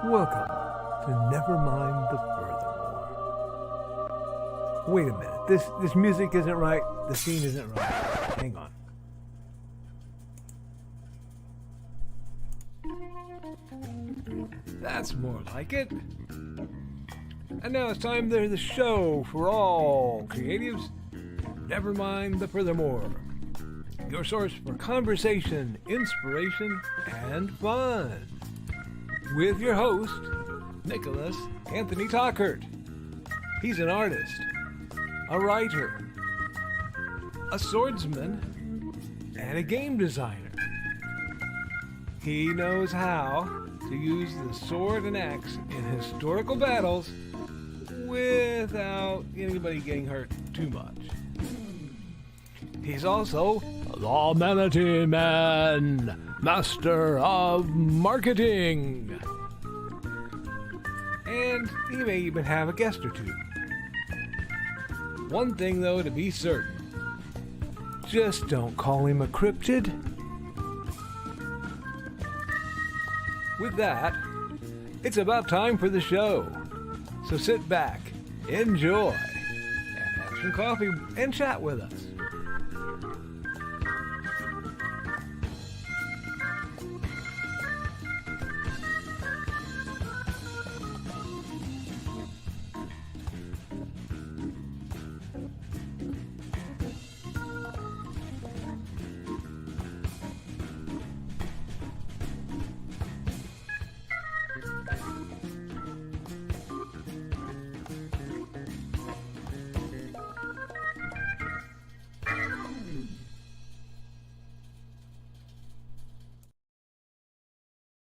Welcome to Nevermind the Furthermore. Wait a minute, this music isn't right, the scene isn't right. Hang on. That's more like it. And now it's time for the show for all creatives. Nevermind the Furthermore. Your source for conversation, inspiration, and fun. With your host, Nicholas Anthony Tockert. He's an artist, a writer, a swordsman, and a game designer. He knows how to use the sword and axe in historical battles without anybody getting hurt too much. He's also the Manatee Man, master of marketing. And he may even have a guest or two. One thing, though, to be certain. Just don't call him a cryptid. With that, it's about time for the show. So sit back, enjoy, and have some coffee and chat with us.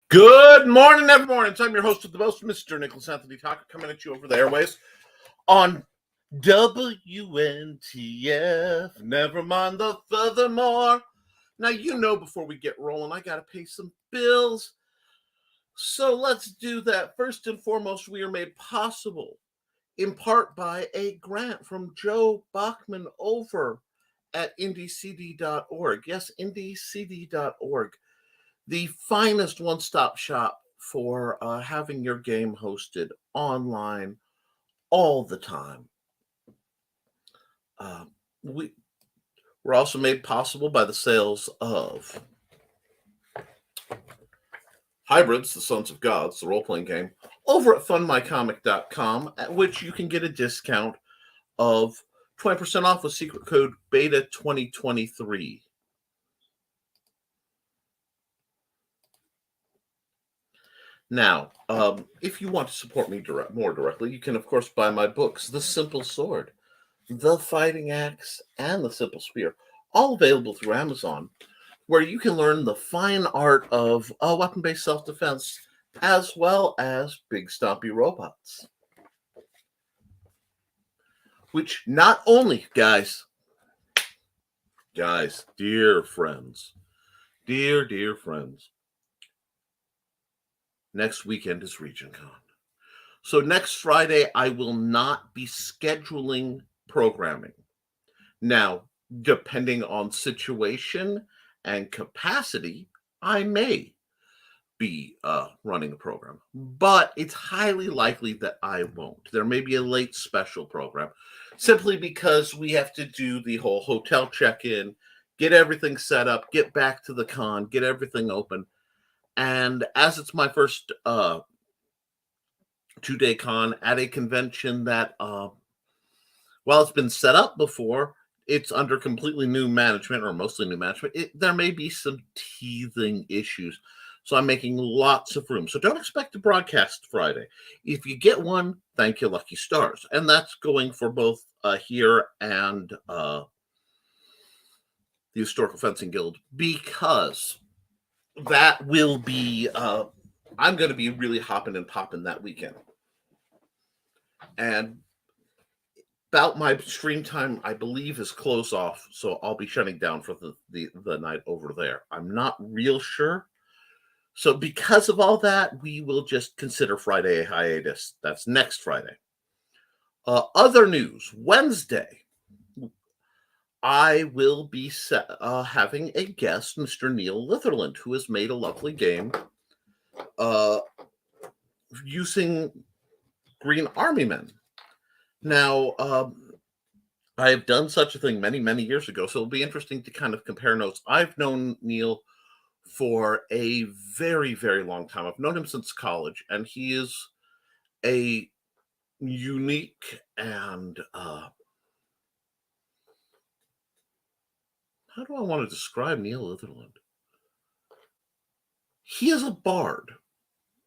Good morning, everyone. I'm your host of the most, Mr. Nicholas Anthony Tockert, coming at you over the airways on WNTF. Never mind the furthermore. Now, you know, before we get rolling, I got to pay some bills. So let's do that. First and foremost, we are made possible in part by a grant from Joe Bachman over at IndieCD.org. Yes, IndieCD.org. The finest one-stop shop for having your game hosted online all the time. We're also made possible by the sales of Hybrids, the Sons of Gods, the role-playing game, over at fundmycomic.com, at which you can get a discount of 20% off with secret code BETA2023. Now, if you want to support me more directly, you can, of course, buy my books, The Simple Sword, The Fighting Axe, and The Simple Spear, all available through Amazon, where you can learn the fine art of weapon-based self-defense, as well as big stompy robots. Which not only, guys, dear friends, next weekend is RegionCon. So next Friday, I will not be scheduling programming. Now, depending on situation and capacity, I may be running a program. But it's highly likely that I won't. There may be a late special program, simply because we have to do the whole hotel check-in, get everything set up, get back to the con, get everything open. And as it's my first 2-day con at a convention that, while it's been set up before, it's under completely new management, or mostly new management, there may be some teething issues. So I'm making lots of room. So don't expect a broadcast Friday. If you get one, thank you, lucky stars. And that's going for both here and the Historical Fencing Guild, because that will be, I'm going to be really hopping and popping that weekend. And about my stream time, I believe, is close off, so I'll be shutting down for the night over there. I'm not real sure. So because of all that, we will just consider Friday a hiatus. That's next Friday. Other news, Wednesday, I will be having a guest, Mr. Neil Litherland, who has made a lovely game using Green Army Men. Now, I have done such a thing many, many years ago, so it'll be interesting to kind of compare notes. I've known Neil for a very, very long time. I've known him since college, and he is a unique and how do I want to describe Neil Litherland? He is a bard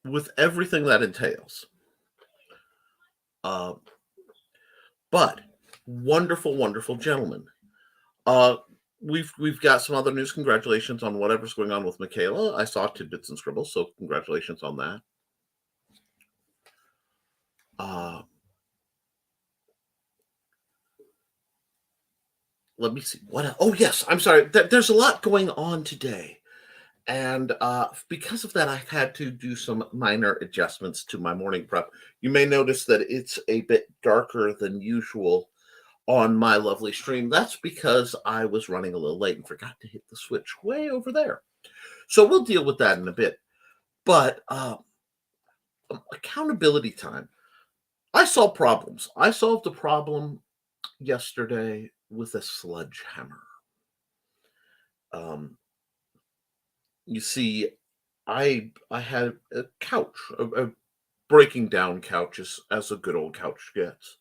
with everything that entails. But wonderful, wonderful gentleman. We've got some other news. Congratulations on whatever's going on with Michaela. I saw Tidbits and Scribbles, so congratulations on that. Let me see. What? Oh, yes. I'm sorry. There's a lot going on today. And because of that, I've had to do some minor adjustments to my morning prep. You may notice that it's a bit darker than usual on my lovely stream. That's because I was running a little late and forgot to hit the switch way over there. So we'll deal with that in a bit. But accountability time. I solved problems. I solved a problem yesterday with a sledgehammer. You see, I had a couch, a breaking down couch, as a good old couch gets,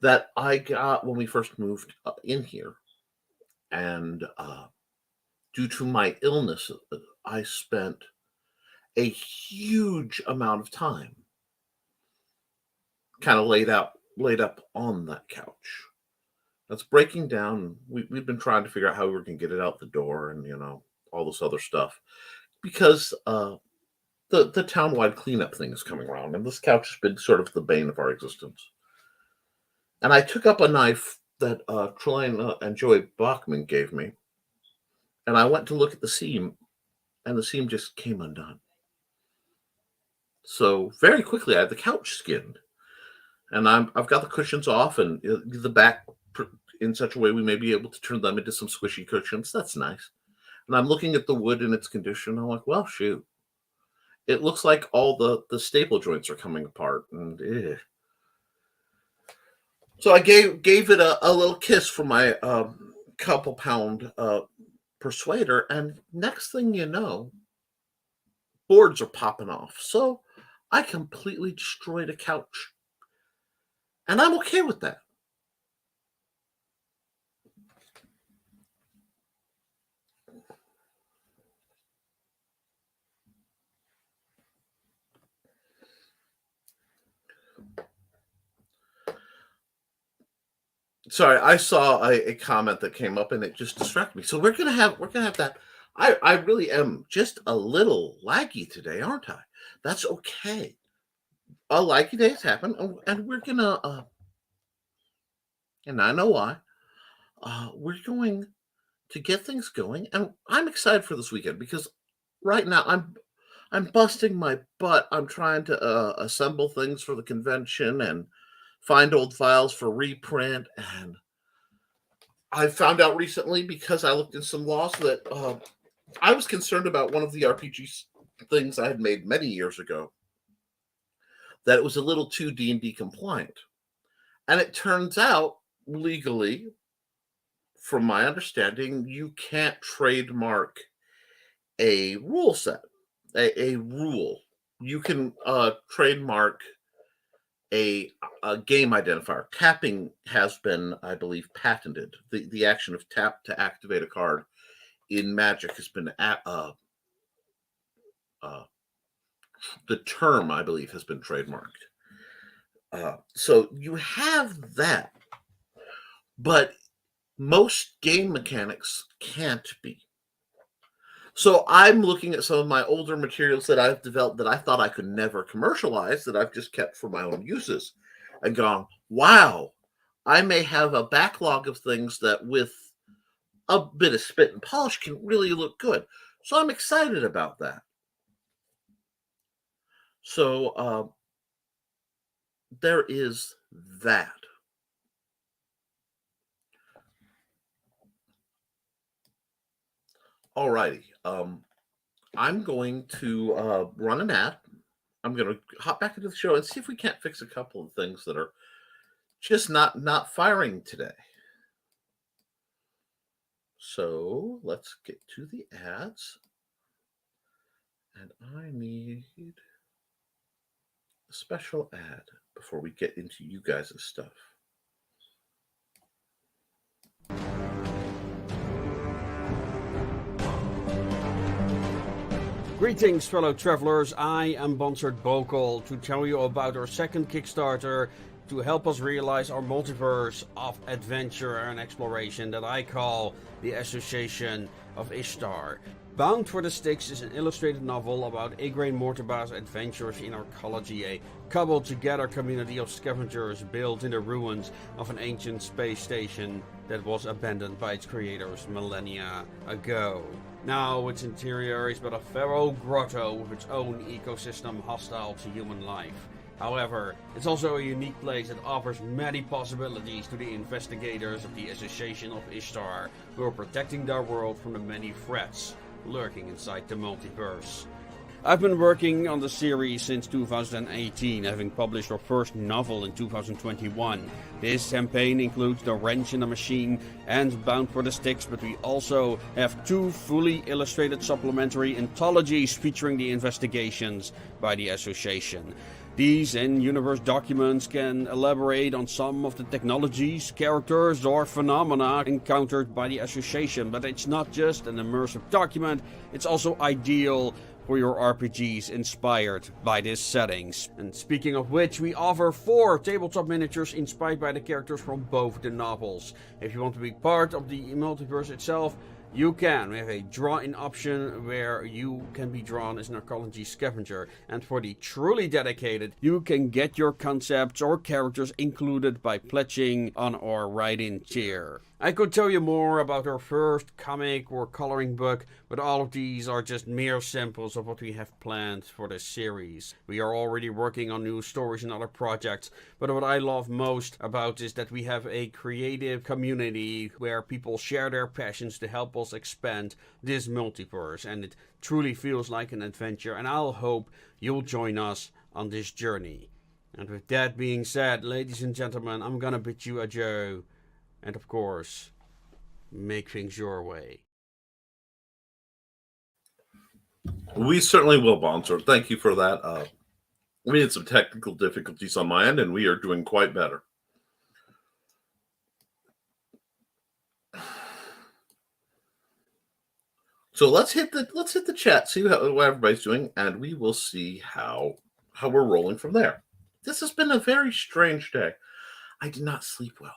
that I got when we first moved in here. And due to my illness, I spent a huge amount of time kind of laid up on that couch. That's breaking down. We've been trying to figure out how we're going to get it out the door and, all this other stuff. Because the townwide cleanup thing is coming around. And this couch has been sort of the bane of our existence. And I took up a knife that Trelane and Joy Bachman gave me. And I went to look at the seam. And the seam just came undone. So very quickly, I had the couch skinned. And I've got the cushions off and the back in such a way we may be able to turn them into some squishy cushions. That's nice. And I'm looking at the wood in its condition. I'm like, well, shoot. It looks like all the staple joints are coming apart. And so I gave it a little kiss for my couple pound persuader. And next thing you know, boards are popping off. So I completely destroyed a couch. And I'm okay with that. Sorry, I saw a comment that came up and it just distracted me. So we're gonna have that. I really am just a little laggy today, aren't I? That's okay. Laggy days happen, and we're gonna and I know why. We're going to get things going, and I'm excited for this weekend because right now I'm busting my butt. I'm trying to assemble things for the convention and find old files for reprint. And I found out recently, because I looked in some laws, that I was concerned about one of the RPG things I had made many years ago, that it was a little too D&D compliant. And it turns out, legally, from my understanding, you can't trademark a rule set, a rule. You can trademark a game identifier. Tapping has been, I believe, patented. The action of tap to activate a card in Magic has been the term, I believe, has been trademarked. So you have that, but most game mechanics can't be. So I'm looking at some of my older materials that I've developed that I thought I could never commercialize, that I've just kept for my own uses, and gone, wow, I may have a backlog of things that with a bit of spit and polish can really look good. So I'm excited about that. So there is that. Alrighty. I'm going to run an ad. I'm going to hop back into the show and see if we can't fix a couple of things that are just not firing today. So let's get to the ads. And I need a special ad before we get into you guys' stuff. Greetings, fellow travelers. I am Bonsard Bokal to tell you about our second Kickstarter to help us realize our multiverse of adventure and exploration that I call the Association of Ishtar. Bound for the Sticks is an illustrated novel about Igraine Mortiba's adventures in archaeology, a cobbled-together community of scavengers built in the ruins of an ancient space station that was abandoned by its creators millennia ago. Now its interior is but a feral grotto with its own ecosystem hostile to human life. However, it's also a unique place that offers many possibilities to the investigators of the Association of Ishtar, who are protecting their world from the many threats lurking inside the multiverse. I've been working on the series since 2018, having published our first novel in 2021. This campaign includes The Wrench in the Machine and Bound for the Sticks, but we also have 2 fully illustrated supplementary anthologies featuring the investigations by the Association. These in-universe documents can elaborate on some of the technologies, characters, or phenomena encountered by the Association, but it's not just an immersive document, it's also ideal for your RPGs inspired by these settings. And speaking of which, we offer 4 tabletop miniatures inspired by the characters from both the novels. If you want to be part of the multiverse itself, you can. We have a draw-in option where you can be drawn as an archaeology scavenger. And for the truly dedicated, you can get your concepts or characters included by pledging on our write-in tier. I could tell you more about our first comic or coloring book, but all of these are just mere samples of what we have planned for this series. We are already working on new stories and other projects, but what I love most about is that we have a creative community where people share their passions to help us expand this multiverse, and it truly feels like an adventure, and I'll hope you'll join us on this journey. And with that being said, ladies and gentlemen, I'm gonna bid you adieu. And of course, make things your way. We certainly will, Bonser. Thank you for that. We had some technical difficulties on my end, and we are doing quite better. So let's hit the chat, see what everybody's doing, and we will see how we're rolling from there. This has been a very strange day. I did not sleep well.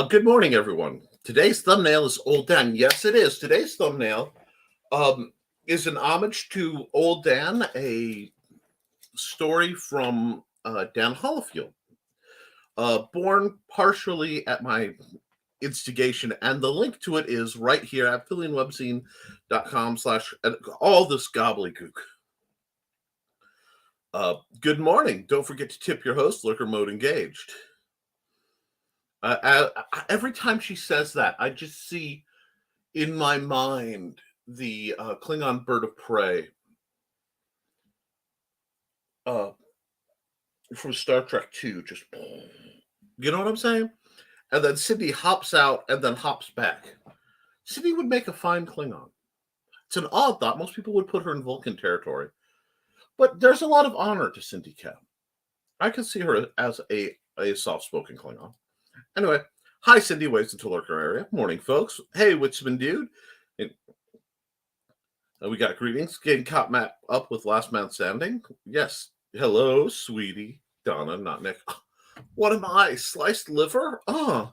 Good morning, everyone. Today's thumbnail is Old Dan. Yes, it is. Today's thumbnail is an homage to Old Dan, a story from Dan Holofield, born partially at my instigation, and the link to it is right here at FillianWebzine.com/ all this gobbledygook. Good morning. Don't forget to tip your host, Lurker Mode Engaged. Every time she says that, I just see in my mind the Klingon bird of prey from Star Trek II. Just, you know what I'm saying? And then Sydney hops out and then hops back. Sydney would make a fine Klingon. It's an odd thought. Most people would put her in Vulcan territory. But there's a lot of honor to Cindy Koepp. I can see her as a soft-spoken Klingon. Anyway, hi, Cindy, waves into Lurker area. Morning, folks. Hey, Witsman dude. And, we got greetings. Getting caught up with Last Man Standing. Yes. Hello, sweetie. Donna, not Nick. What am I? Sliced liver? Oh.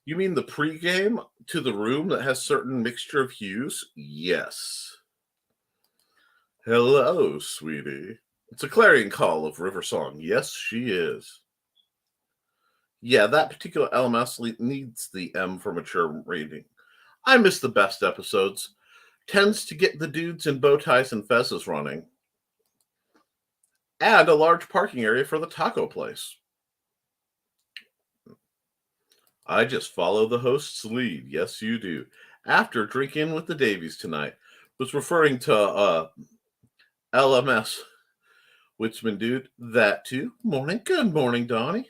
You mean the pregame to the room that has certain mixture of hues? Yes. Hello, sweetie. It's a clarion call of River Song. Yes, she is. Yeah, that particular LMS needs the M for mature reading. I miss the best episodes. Tends to get the dudes in bow ties and fezzes running. And a large parking area for the taco place. I just follow the host's lead. Yes, you do. After drinking with the Davies tonight. Was referring to LMS. Witsman dude, that too. Morning. Good morning, Donnie.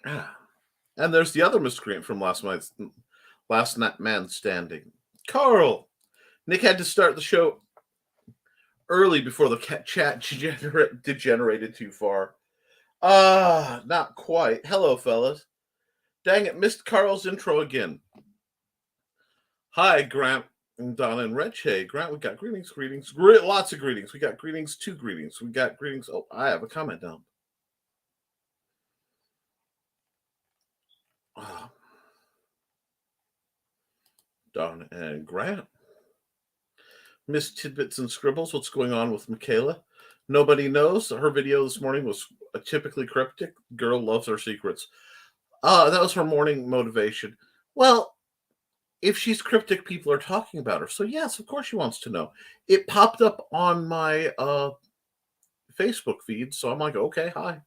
And there's the other miscreant from last night man standing. Carl. Nick had to start the show early before the chat degenerated too far. Not quite. Hello, fellas. Dang it, missed Carl's intro again. Hi, Grant and Donna and Reg. Hey, Grant, we got greetings. Lots of greetings. We got greetings, 2 greetings. We got greetings. Oh, I have a comment down. Donna and Grant. Miss Tidbits and Scribbles, what's going on with Michaela? Nobody knows. Her video this morning was typically cryptic. Girl loves her secrets. That was her morning motivation. Well, if she's cryptic, people are talking about her. So yes, of course she wants to know. It popped up on my Facebook feed, so I'm like, okay, hi.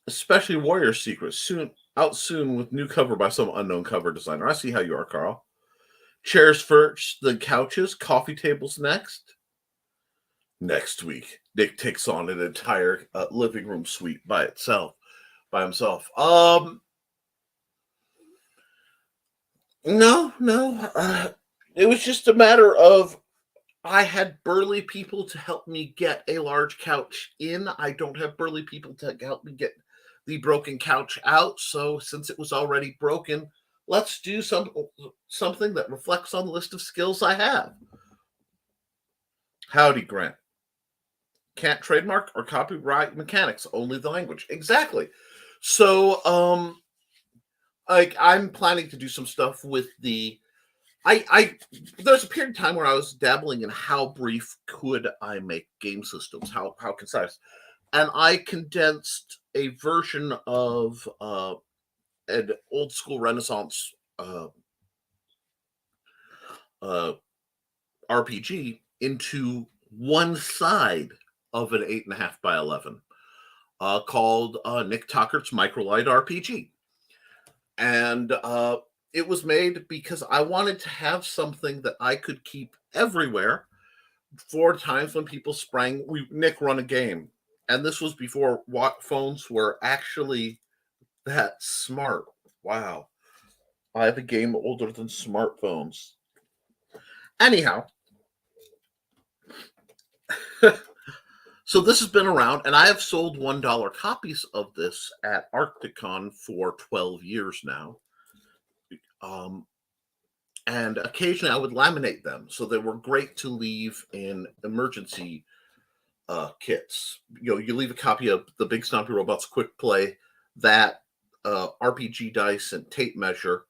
Especially Warrior Secrets, out soon with new cover by some unknown cover designer. I see how you are, Carl. Chairs first, then couches, coffee tables next. Next week, Nick takes on an entire living room suite by himself. No. It was just a matter of I had burly people to help me get a large couch in. I don't have burly people to help me get the broken couch out. So since it was already broken, let's do something that reflects on the list of skills I have. Howdy, Grant. Can't trademark or copyright mechanics, only the language. Exactly. So, I'm planning to do some stuff with the. There's a period of time where I was dabbling in how brief could I make game systems, how concise, and I condensed a version of an old school Renaissance RPG into one side of an 8.5 by 11 called Nick Tockert's Microlight RPG. And it was made because I wanted to have something that I could keep everywhere for times when people sprang. Nick run a game. And this was before phones were actually that smart. Wow. I have a game older than smartphones. Anyhow. So this has been around, and I have sold $1 copies of this at Arcticon for 12 years now. And occasionally I would laminate them, so they were great to leave in emergency kits. You leave a copy of the Big Stompy Robots Quick Play, that RPG dice and tape measure,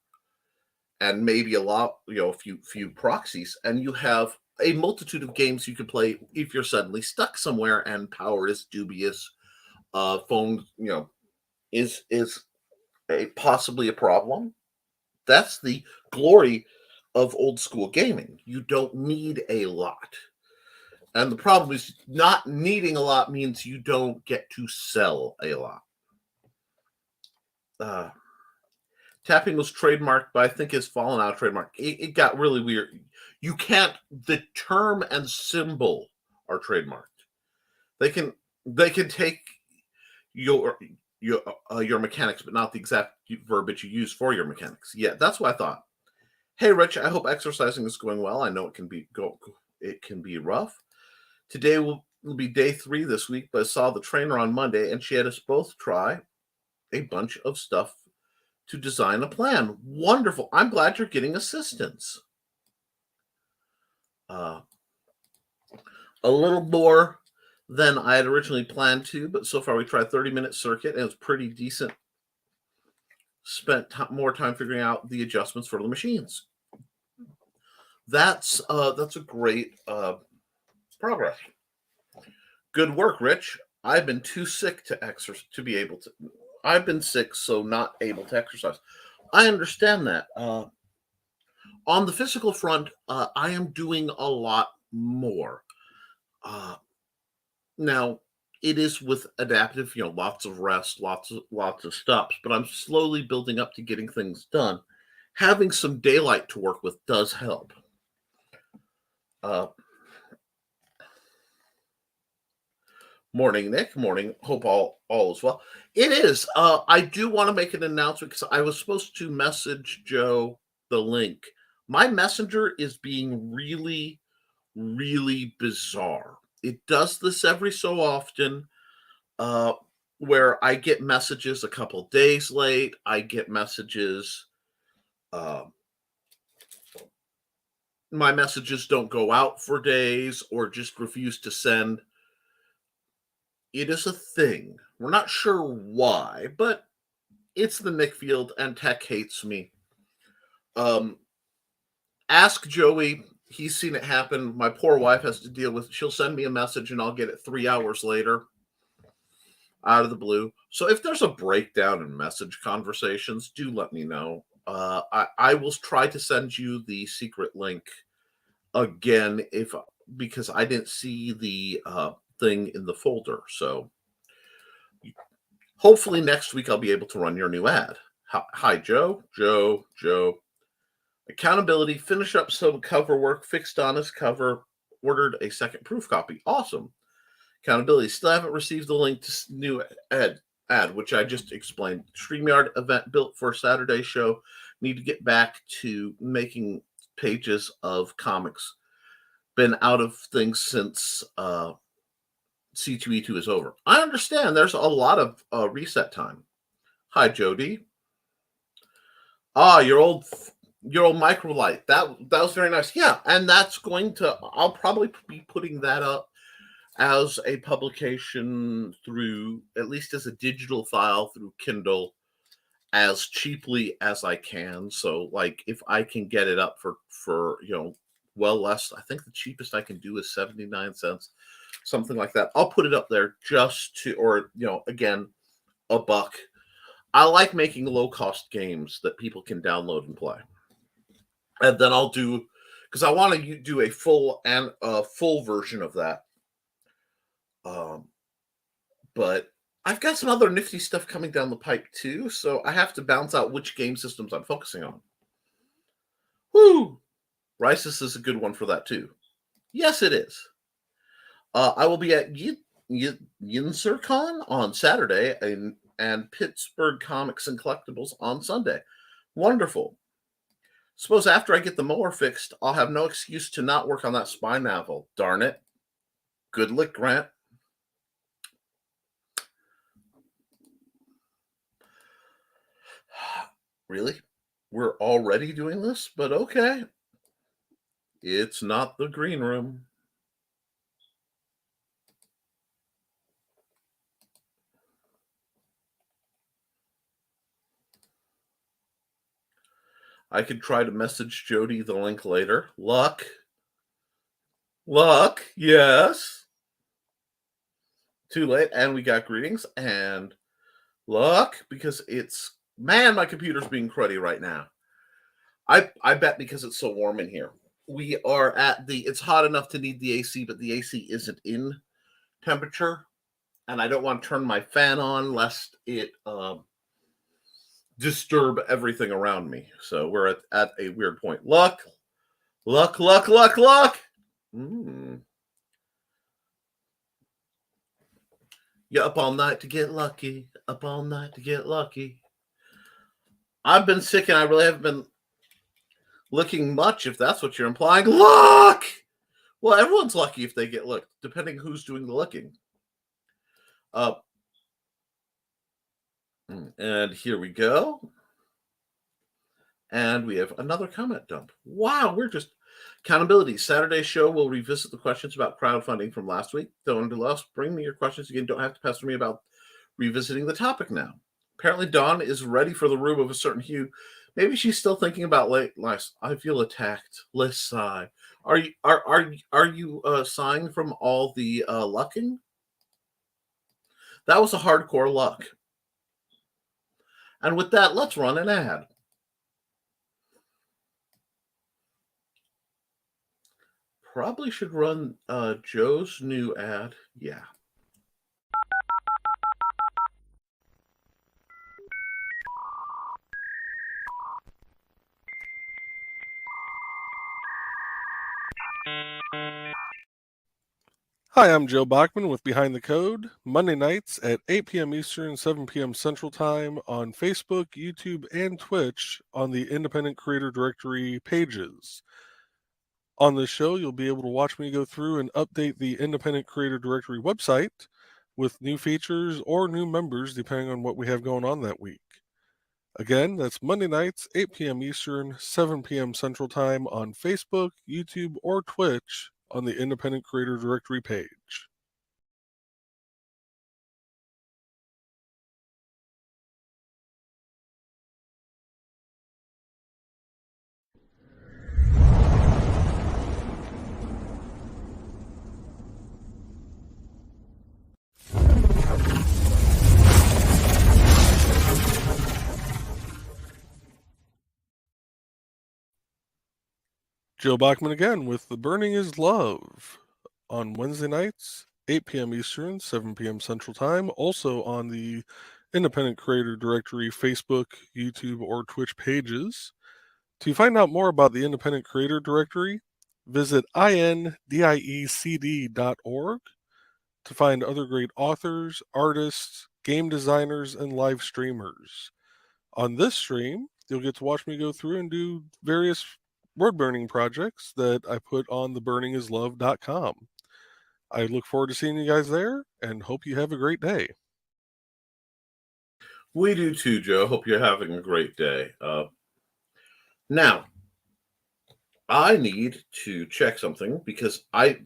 and maybe a few proxies, and you have a multitude of games you can play if you're suddenly stuck somewhere and power is dubious. Phone, is possibly a problem. That's the glory of old school gaming. You don't need a lot. And the problem is not needing a lot means you don't get to sell a lot. Tapping was trademarked, but I think it's fallen out of trademark. It got really weird. You can't. The term and symbol are trademarked. They can take your mechanics, but not the exact verbiage you use for your mechanics. Yeah, that's what I thought. Hey, Rich, I hope exercising is going well. I know it can be rough. Today will be day 3 this week, but I saw the trainer on Monday, and she had us both try a bunch of stuff to design a plan. Wonderful. I'm glad you're getting assistance. A little more than I had originally planned to, but so far we tried 30-minute circuit, and it's pretty decent. Spent more time figuring out the adjustments for the machines. That's a great progress. Good work, Rich. I've been too sick to exercise to be able to. I've been sick, so not able to exercise. I understand that. On the physical front, I am doing a lot more. Now, it is with adaptive, lots of rest, lots of stops, but I'm slowly building up to getting things done. Having some daylight to work with does help. Uh, Morning, Nick. Morning. Hope all is well. It is. I do want to make an announcement because I was supposed to message Joe the link. My messenger is being really, really bizarre. It does this every so often, uh, where I get messages a couple days late. I get messages. Uh, my messages don't go out for days or just refuse to send. It is a thing. We're not sure why, but it's the Nick field and tech hates me. Um, Ask Joey. He's seen it happen. My poor wife has to deal with it. She'll send me a message and I'll get it 3 hours later out of the blue. So if there's a breakdown in message conversations, do let me know. I will try to send you the secret link again because I didn't see the thing in the folder. So hopefully next week I'll be able to run your new ad. Hi, Joe. Accountability, finish up some cover work, fixed on his cover, ordered a second proof copy. Awesome. Accountability, still haven't received the link to new ad, which I just explained. StreamYard event built for Saturday show. Need to get back to making pages of comics. Been out of things since C2E2 is over. I understand there's a lot of reset time. Hi, Jody. Your old microlight. That was very nice. Yeah, and that's I'll probably be putting that up as a publication through, at least as a digital file through Kindle, as cheaply as I can. So like if I can get it up for well less, I think the cheapest I can do is 79 cents, something like that. I'll put it up there just to, or again, $1. I like making low cost games that people can download and play. And then I'll do, because I want to do a full version of that. But I've got some other nifty stuff coming down the pipe too, so I have to balance out which game systems I'm focusing on. Woo! Rises is a good one for that too. Yes, it is. I will be at YinzerCon on Saturday and Pittsburgh Comics and Collectibles on Sunday. Wonderful. Suppose after I get the mower fixed, I'll have no excuse to not work on that spine navel. Darn it. Good lick, Grant. Really? We're already doing this? But okay. It's not the green room. I could try to message Jody the link later. Luck, yes. Too late, and we got greetings and luck because my computer's being cruddy right now. I bet because it's so warm in here. We are it's hot enough to need the AC, but the AC isn't in temperature, and I don't want to turn my fan on lest it disturb everything around me. So we're at a weird point. Luck. You're up all night to get lucky. Up all night to get lucky. I've been sick and I really haven't been looking much, if that's what you're implying. Luck! Well, everyone's lucky if they get looked, depending who's doing the looking. And here we go. And we have another comment dump. Wow, we're just... Accountability. Saturday show will revisit the questions about crowdfunding from last week. Don't do less. Bring me your questions again. Don't have to pester me about revisiting the topic now. Apparently, Dawn is ready for the room of a certain hue. Maybe she's still thinking about late life. I feel attacked. Let's sigh. Are you sighing from all the lucking? That was a hardcore luck. And with that, let's run an ad. Probably should run Joe's new ad. Yeah. Hi, I'm Joe Bachman with Behind the Code, Monday nights at 8 p.m. Eastern, 7 p.m. Central Time on Facebook, YouTube, and Twitch on the Independent Creator Directory pages. On this show, you'll be able to watch me go through and update the Independent Creator Directory website with new features or new members depending on what we have going on that week. Again, that's Monday nights, 8 p.m. Eastern, 7 p.m. Central Time on Facebook, YouTube, or Twitch on the Independent Creator Directory page. Joe Bachman again with The Burning is Love on Wednesday nights, 8 p.m. Eastern, 7 p.m. Central Time, also on the Independent Creator Directory Facebook, YouTube, or Twitch pages. To find out more about the Independent Creator Directory, visit indiecd.org to find other great authors, artists, game designers, and live streamers. On this stream, you'll get to watch me go through and do various word burning projects that I put on theburningislove.com. I look forward to seeing you guys there and hope you have a great day. We do too, Joe. Hope you're having a great day. Now, I need to check something because my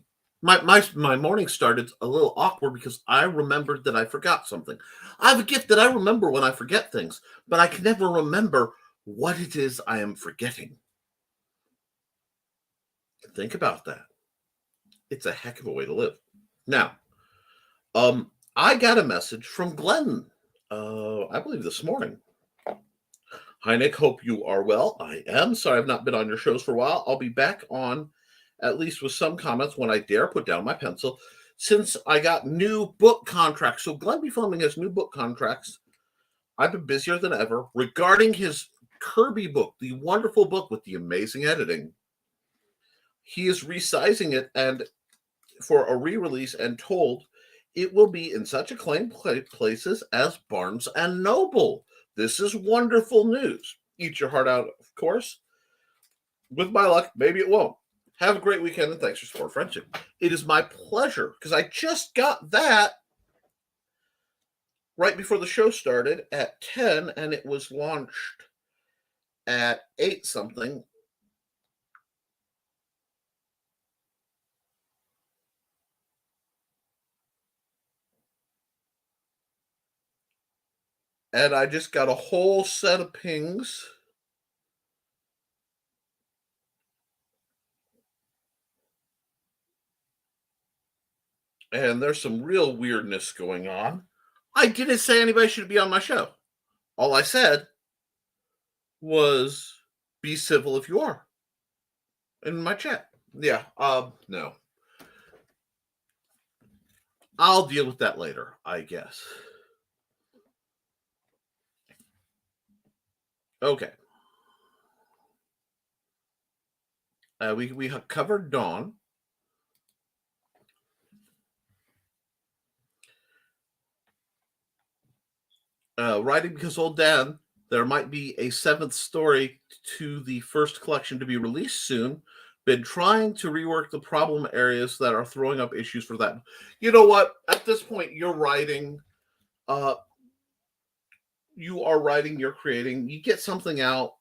morning started a little awkward because I remembered that I forgot something. I have a gift that I remember when I forget things, but I can never remember what it is I am forgetting. Think about that. It's a heck of a way to live. Now, I got a message from Glenn, I believe this morning. Hi, Nick. Hope you are well. I am. Sorry I've not been on your shows for a while. I'll be back on, at least with some comments, when I dare put down my pencil, since I got new book contracts. So Glenn B. Fleming has new book contracts. I've been busier than ever regarding his Kirby book, the wonderful book with the amazing editing. He is resizing it and for a re-release and told it will be in such acclaimed places as Barnes and Noble. This is wonderful news. Eat your heart out, of course. With my luck, maybe it won't. Have a great weekend and thanks for support friendship. It is my pleasure because I just got that right before the show started at 10 and it was launched at 8 something. And I just got a whole set of pings. And there's some real weirdness going on. I didn't say anybody should be on my show. All I said was be civil if you are in my chat. Yeah, no. I'll deal with that later, I guess. Okay. We covered Dawn. Writing because old Dan, there might be a 7th story to the first collection to be released soon. Been trying to rework the problem areas that are throwing up issues for that. You know what? At this point, you're writing. You are writing. You're creating. You get something out.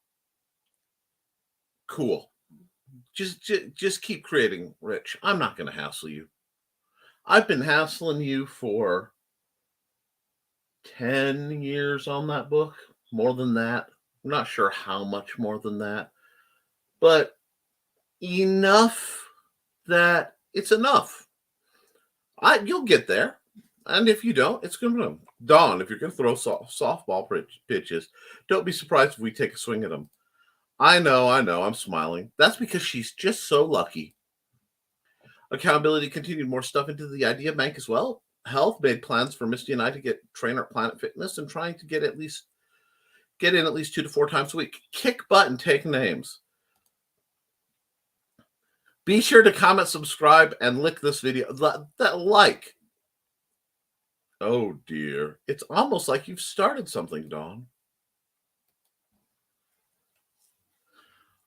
Cool. Just keep creating, Rich. I'm not going to hassle you. I've been hassling you for 10 years on that book. More than that. I'm not sure how much more than that. But enough that it's enough. You'll get there. And if you don't, it's going to. Dawn, if you're going to throw softball pitches, don't be surprised if we take a swing at them. I know. I'm smiling. That's because she's just so lucky. Accountability continued more stuff into the idea bank as well. Health made plans for Misty and I to get trainer at Planet Fitness and trying to get in at least 2 to 4 times a week. Kick butt and take names. Be sure to comment, subscribe, and lick this video. That like. Oh dear. It's almost like you've started something, Dawn.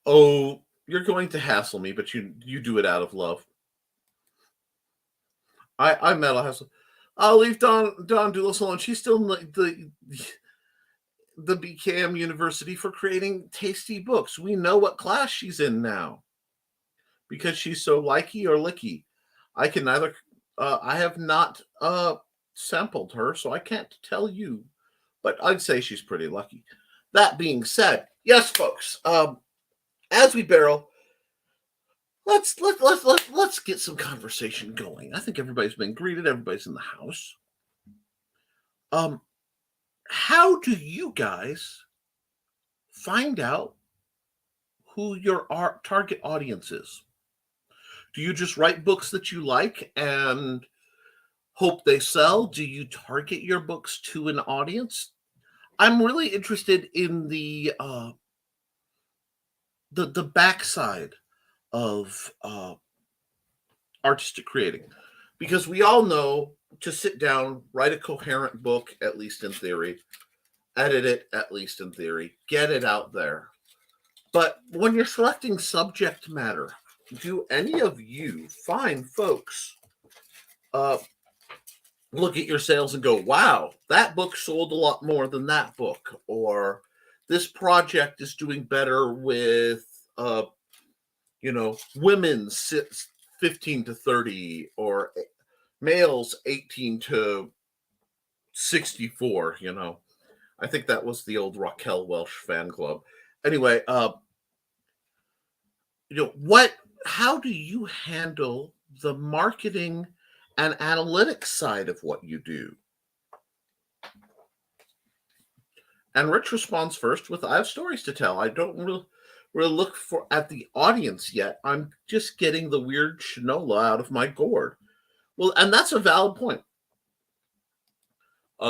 Oh, you're going to hassle me, but you do it out of love. I metal hassle. I'll leave Dawn Doulis alone. She's still in the BKM University for creating tasty books. We know what class she's in now because she's so likey or licky. I can neither. I have not sampled her, so I can't tell you. But I'd say she's pretty lucky. That being said, yes, folks. As we barrel, let's get some conversation going. I think everybody's been greeted. Everybody's in the house. How do you guys find out who your target audience is? Do you just write books that you like and hope they sell? Do you target your books to an audience? I'm really interested in the backside of artistic creating, because we all know to sit down, write a coherent book, at least in theory, edit it, at least in theory, get it out there. But when you're selecting subject matter, do any of you fine folks look at your sales and go, wow, that book sold a lot more than that book, or this project is doing better with women's 15 to 30 or males 18 to 64, I think that was the old Raquel Welch fan club. Anyway, how do you handle the marketing and analytics side of what you do? And Rich responds first with, I have stories to tell. I don't really look at the audience yet. I'm just getting the weird shinola out of my gourd. Well, and that's a valid point.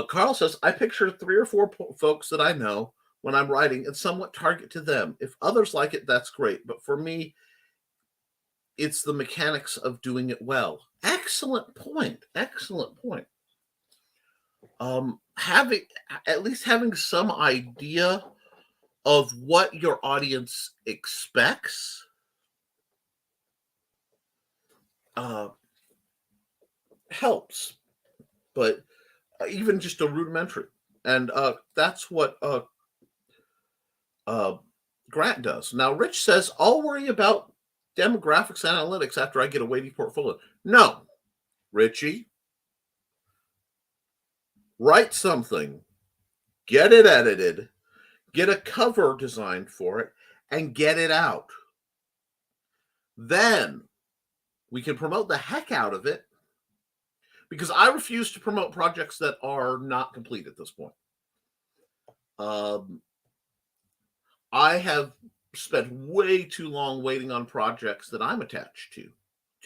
Carl says, I picture 3 or 4 folks that I know when I'm writing and somewhat target to them. If others like it, that's great. But for me, it's the mechanics of doing it well. Excellent point. Excellent point. Having some idea of what your audience expects helps, but even just a rudimentary, and that's what Grant does. Now, Rich says, I'll worry about demographics analytics after I get a weighty portfolio. No, Richie, write something, get it edited, get a cover designed for it, and get it out. Then we can promote the heck out of it, because I refuse to promote projects that are not complete at this point. I have spent way too long waiting on projects that I'm attached to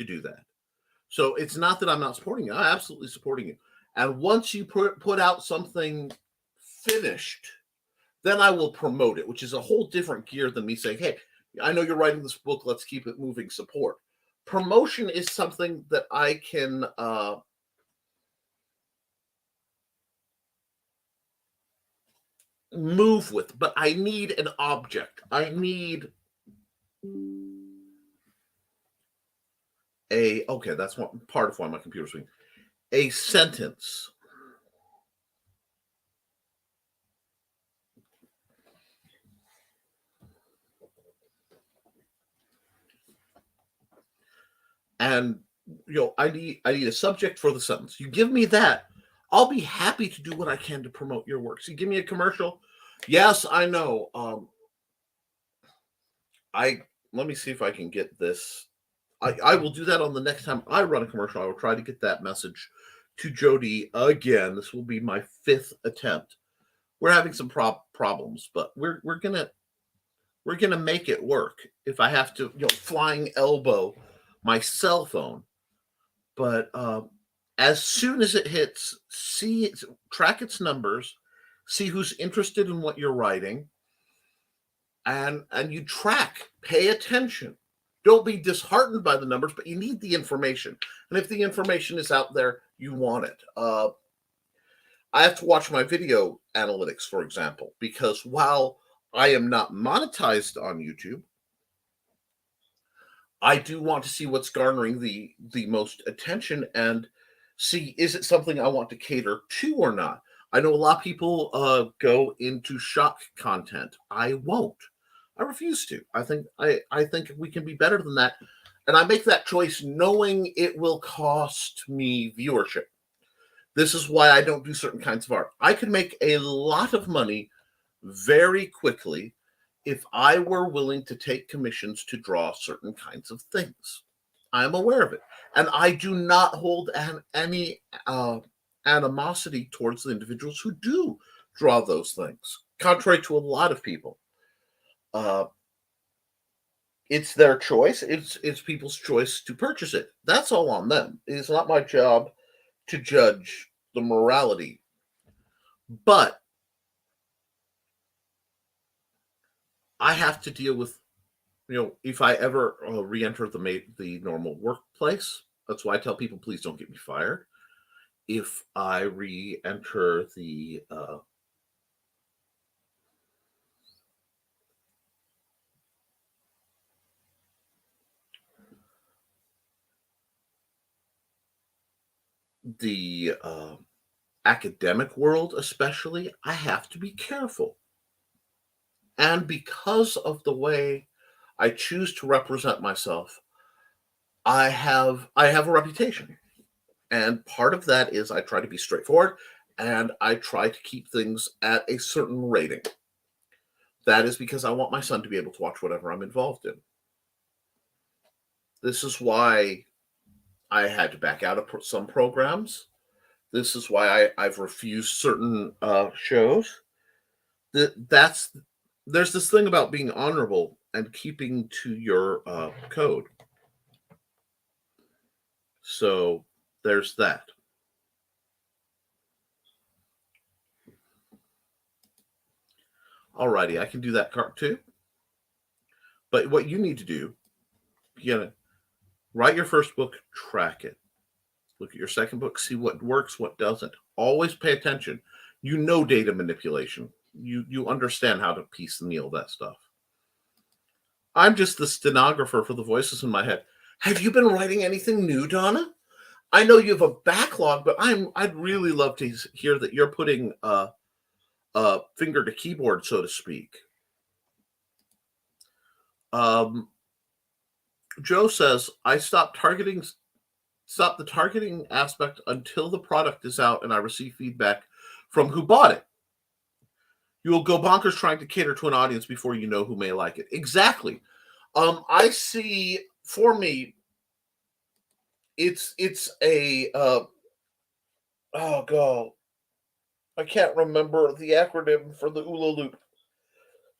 do that. So it's not that I'm not supporting you. I'm absolutely supporting you. And once you put out something finished, then I will promote it, which is a whole different gear than me saying, hey, I know you're writing this book. Let's keep it moving. Support. Promotion is something that I can move with, but I need an object. I need that's one part of why my computer's swinging. A sentence. And I need a subject for the sentence. You give me that, I'll be happy to do what I can to promote your work. So you give me a commercial. Yes, I know. Let me see if I can get this. I will do that on the next time I run a commercial. I will try to get that message to Jody again. This will be my 5th attempt. We're having some problems, but we're gonna make it work. If I have to, flying elbow my cell phone, but as soon as it hits, track its numbers, see who's interested in what you're writing, and you track, pay attention. Don't be disheartened by the numbers, but you need the information. And if the information is out there, you want it. I have to watch my video analytics, for example, because while I am not monetized on YouTube, I do want to see what's garnering the most attention and see, is it something I want to cater to or not? I know a lot of people go into shock content. I won't. I refuse to. I think we can be better than that. And I make that choice knowing it will cost me viewership. This is why I don't do certain kinds of art. I could make a lot of money very quickly if I were willing to take commissions to draw certain kinds of things. I'm aware of it. And I do not hold any animosity towards the individuals who do draw those things, contrary to a lot of people. It's their choice. It's people's choice to purchase it. That's all on them. It's not my job to judge the morality. But I have to deal with, if I ever re-enter the normal workplace, that's why I tell people, please don't get me fired. If I re-enter the academic world, especially, I have to be careful. And because of the way I choose to represent myself, I have a reputation. And part of that is I try to be straightforward and I try to keep things at a certain rating. That is because I want my son to be able to watch whatever I'm involved in. This is why I had to back out of some programs. This is why I've refused certain shows. There's this thing about being honorable and keeping to your code. So there's that. Alrighty, I can do that part too. But what you need to do, you gotta write your first book, track it. Look at your second book, see what works, what doesn't. Always pay attention. You know data manipulation. You understand how to piecemeal that stuff. I'm just the stenographer for the voices in my head. Have you been writing anything new, Donna? I know you have a backlog, but I'd really love to hear that you're putting finger to keyboard, so to speak. Joe says, I stopped the targeting aspect until the product is out and I receive feedback from who bought it. You will go bonkers trying to cater to an audience before you know who may like it. Exactly. I see, for me, it's a oh god, I can't remember the acronym for the OOLA loop.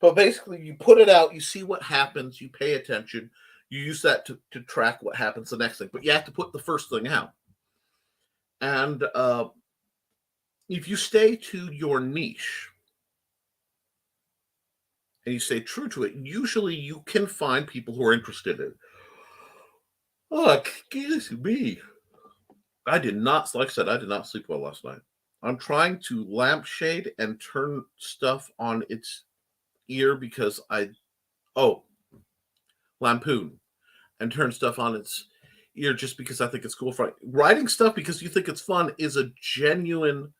But basically, you put it out, you see what happens, you pay attention, you use that to track what happens the next thing. But you have to put the first thing out. And if you stay to your niche and you stay true to it, usually you can find people who are interested in it. Oh, excuse me. Like I said, I did not sleep well last night. I'm trying to lampshade and turn stuff on its ear because lampoon and turn stuff on its ear just because I think it's cool. Writing stuff because you think it's fun is a genuine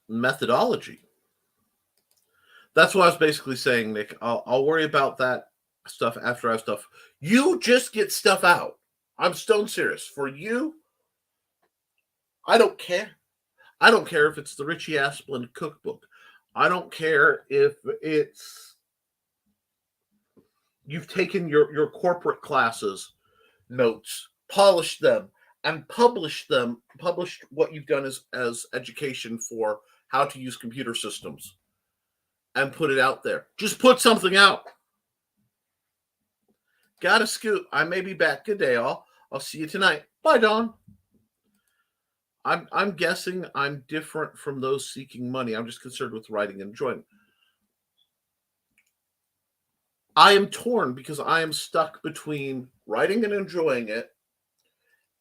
methodology. That's what I was basically saying, Nick. I'll worry about that stuff after I have stuff. You just get stuff out. I'm stone serious. For you, I don't care. I don't care if it's the Richie Asplin cookbook. I don't care if it's you've taken your corporate classes notes, polished them, and published what you've done as education for how to use computer systems and put it out there. Just put something out. Got to scoot. I may be back. Good day, all. I'll see you tonight. Bye, Dawn. I'm guessing I'm different from those seeking money. I'm just concerned with writing and enjoyment. I am torn because I am stuck between writing and enjoying it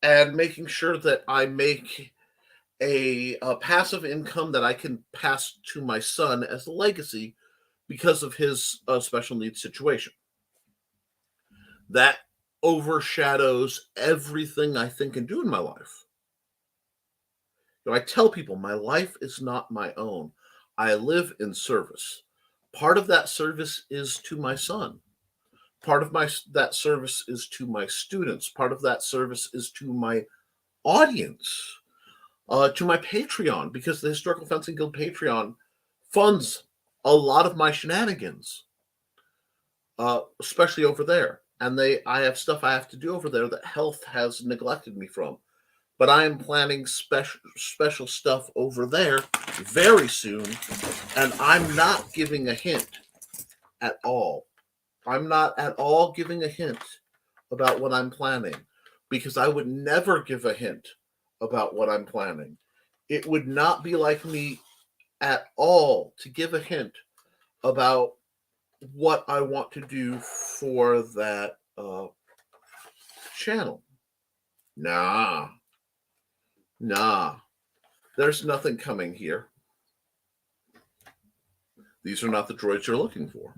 and making sure that I make a passive income that I can pass to my son as a legacy because of his special needs situation. That overshadows everything I think and do in my life. I tell people my life is not my own. I live in service. Part of that service is to my son. Part of that service is to my students. Part of that service is to my audience, to my Patreon, because the Historical Fencing Guild Patreon funds a lot of my shenanigans, especially over there. And I have stuff I have to do over there that health has neglected me from. But I am planning special stuff over there very soon, and I'm not giving a hint at all. I'm not at all giving a hint about what I'm planning, because I would never give a hint about what I'm planning. It would not be like me at all to give a hint about what I want to do for that channel. Nah, there's nothing coming here. These are not the droids you're looking for.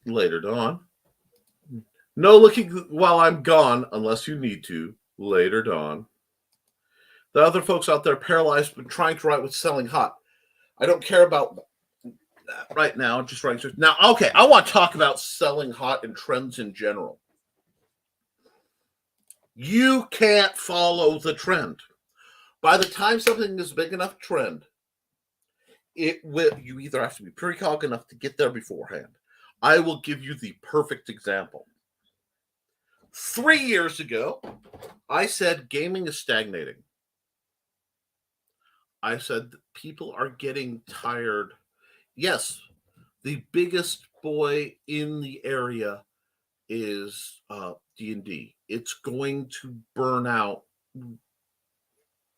Later, Dawn. No looking while I'm gone, unless you need to. Later, Dawn. The other folks out there paralyzed but trying to write with Selling Hot. I don't care about that right now. Just writing. Now, okay, I want to talk about Selling Hot and trends in general. You can't follow the trend. By the time something is big enough trend, you either have to be precog enough to get there beforehand. I will give you the perfect example. 3 years ago, I said gaming is stagnating. I said people are getting tired. Yes, the biggest boy in the area is D&D. It's going to burn out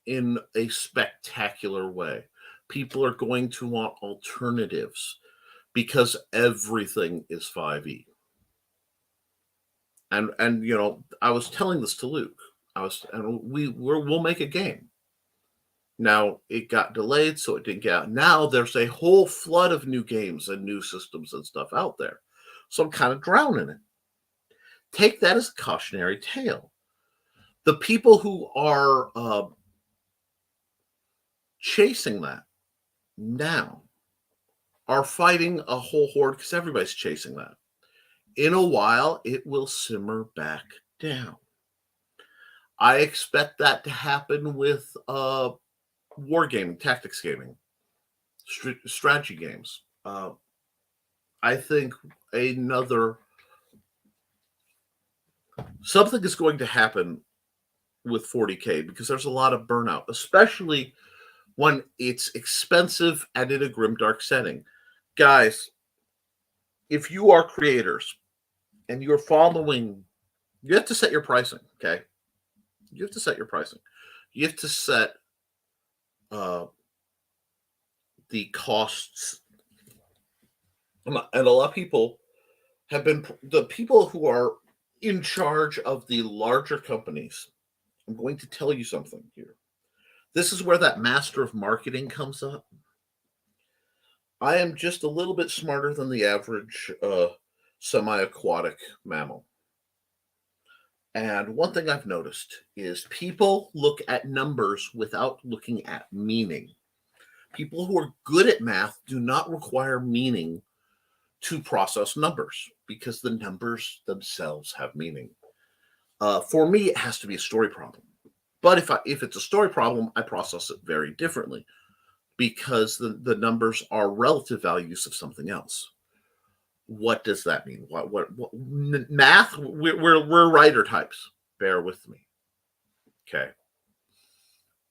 in a spectacular way. People are going to want alternatives because everything is 5e. And you know, I was telling this to Luke. We'll make a game. Now it got delayed, so it didn't get out. Now there's a whole flood of new games and new systems and stuff out there. So I'm kind of drowning in it. Take that as a cautionary tale. The people who are chasing that now are fighting a whole horde because everybody's chasing that. In a while, it will simmer back down. I expect that to happen with wargaming, tactics gaming, strategy games. I think something is going to happen with 40K because there's a lot of burnout, especially when it's expensive and in a grimdark setting. Guys, if you are creators and you're following, you have to set your pricing, okay? You have to set your pricing. You have to set the costs. And a lot of people have been, the people who are in charge of the larger companies, I'm going to tell you something here. This is where that master of marketing comes up. I am just a little bit smarter than the average semi-aquatic mammal. And one thing I've noticed is people look at numbers without looking at meaning. People who are good at math do not require meaning to process numbers because the numbers themselves have meaning. For me, it has to be a story problem. But if it's a story problem, I process it very differently because the numbers are relative values of something else. What does that mean? What math? We're writer types. Bear with me. Okay.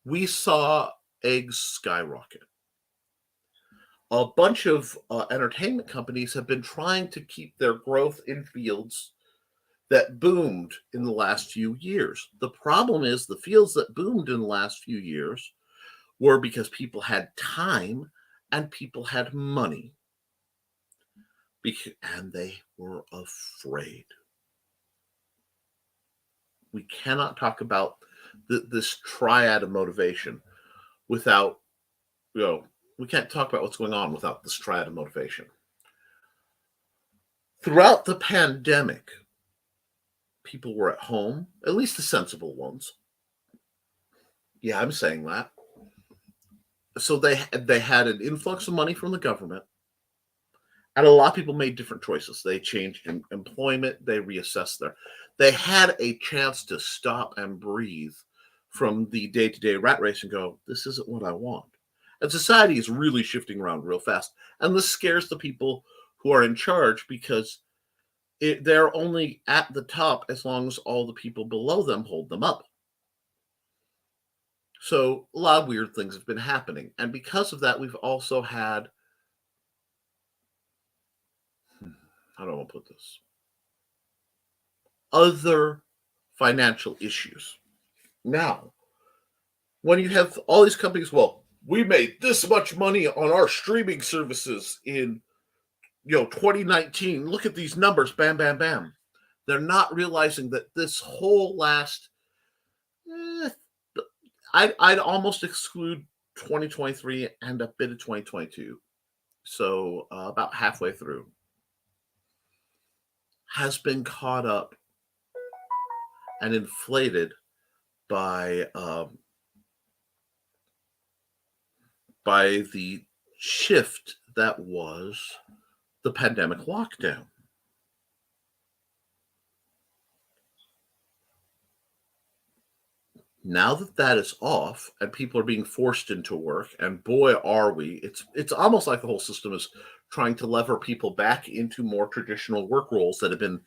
We saw eggs skyrocket. A bunch of entertainment companies have been trying to keep their growth in fields that boomed in the last few years. The problem is the fields that boomed in the last few years were because people had time and people had money. And they were afraid. We cannot talk about this triad of motivation without, we can't talk about what's going on without this triad of motivation. Throughout the pandemic, people were at home, at least the sensible ones. Yeah, I'm saying that. So they had an influx of money from the government, and a lot of people made different choices. They changed employment, they reassessed they had a chance to stop and breathe from the day-to-day rat race and go, this isn't what I want. And society is really shifting around real fast. And this scares the people who are in charge, because they're only at the top as long as all the people below them hold them up. So a lot of weird things have been happening. And because of that, we've also had, how do I want to put this? Other financial issues. Now, when you have all these companies, well, we made this much money on our streaming services in 2019. Look at these numbers, bam, bam, bam. They're not realizing that this whole last, I'd almost exclude 2023 and a bit of 2022. So about halfway through, has been caught up and inflated by the shift that was the pandemic lockdown. Now that is off and people are being forced into work, and boy, are we, it's almost like the whole system is trying to lever people back into more traditional work roles that have been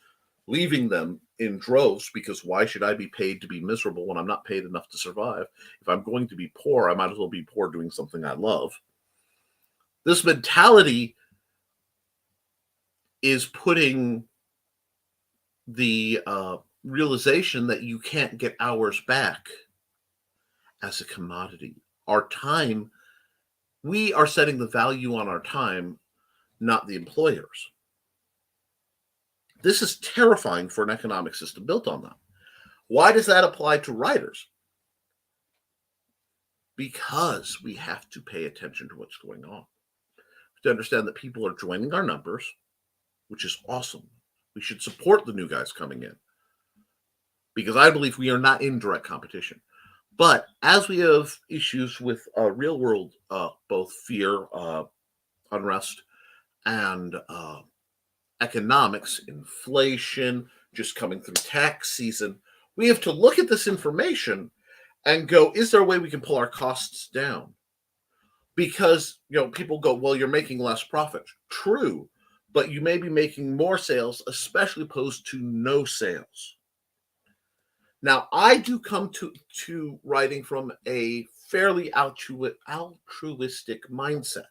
leaving them in droves, because why should I be paid to be miserable when I'm not paid enough to survive? If I'm going to be poor, I might as well be poor doing something I love. This mentality is putting the realization that you can't get hours back as a commodity. Our time, we are setting the value on our time, not the employers. This is terrifying for an economic system built on that. Why does that apply to writers? Because we have to pay attention to what's going on. To understand that people are joining our numbers, which is awesome. We should support the new guys coming in, because I believe we are not in direct competition. But as we have issues with real world, both fear, unrest, and economics, inflation, just coming through tax season, we have to look at this information and go, is there a way we can pull our costs down? Because, people go, well, you're making less profit. True, but you may be making more sales, especially opposed to no sales. Now, I do come to writing from a fairly altruistic mindset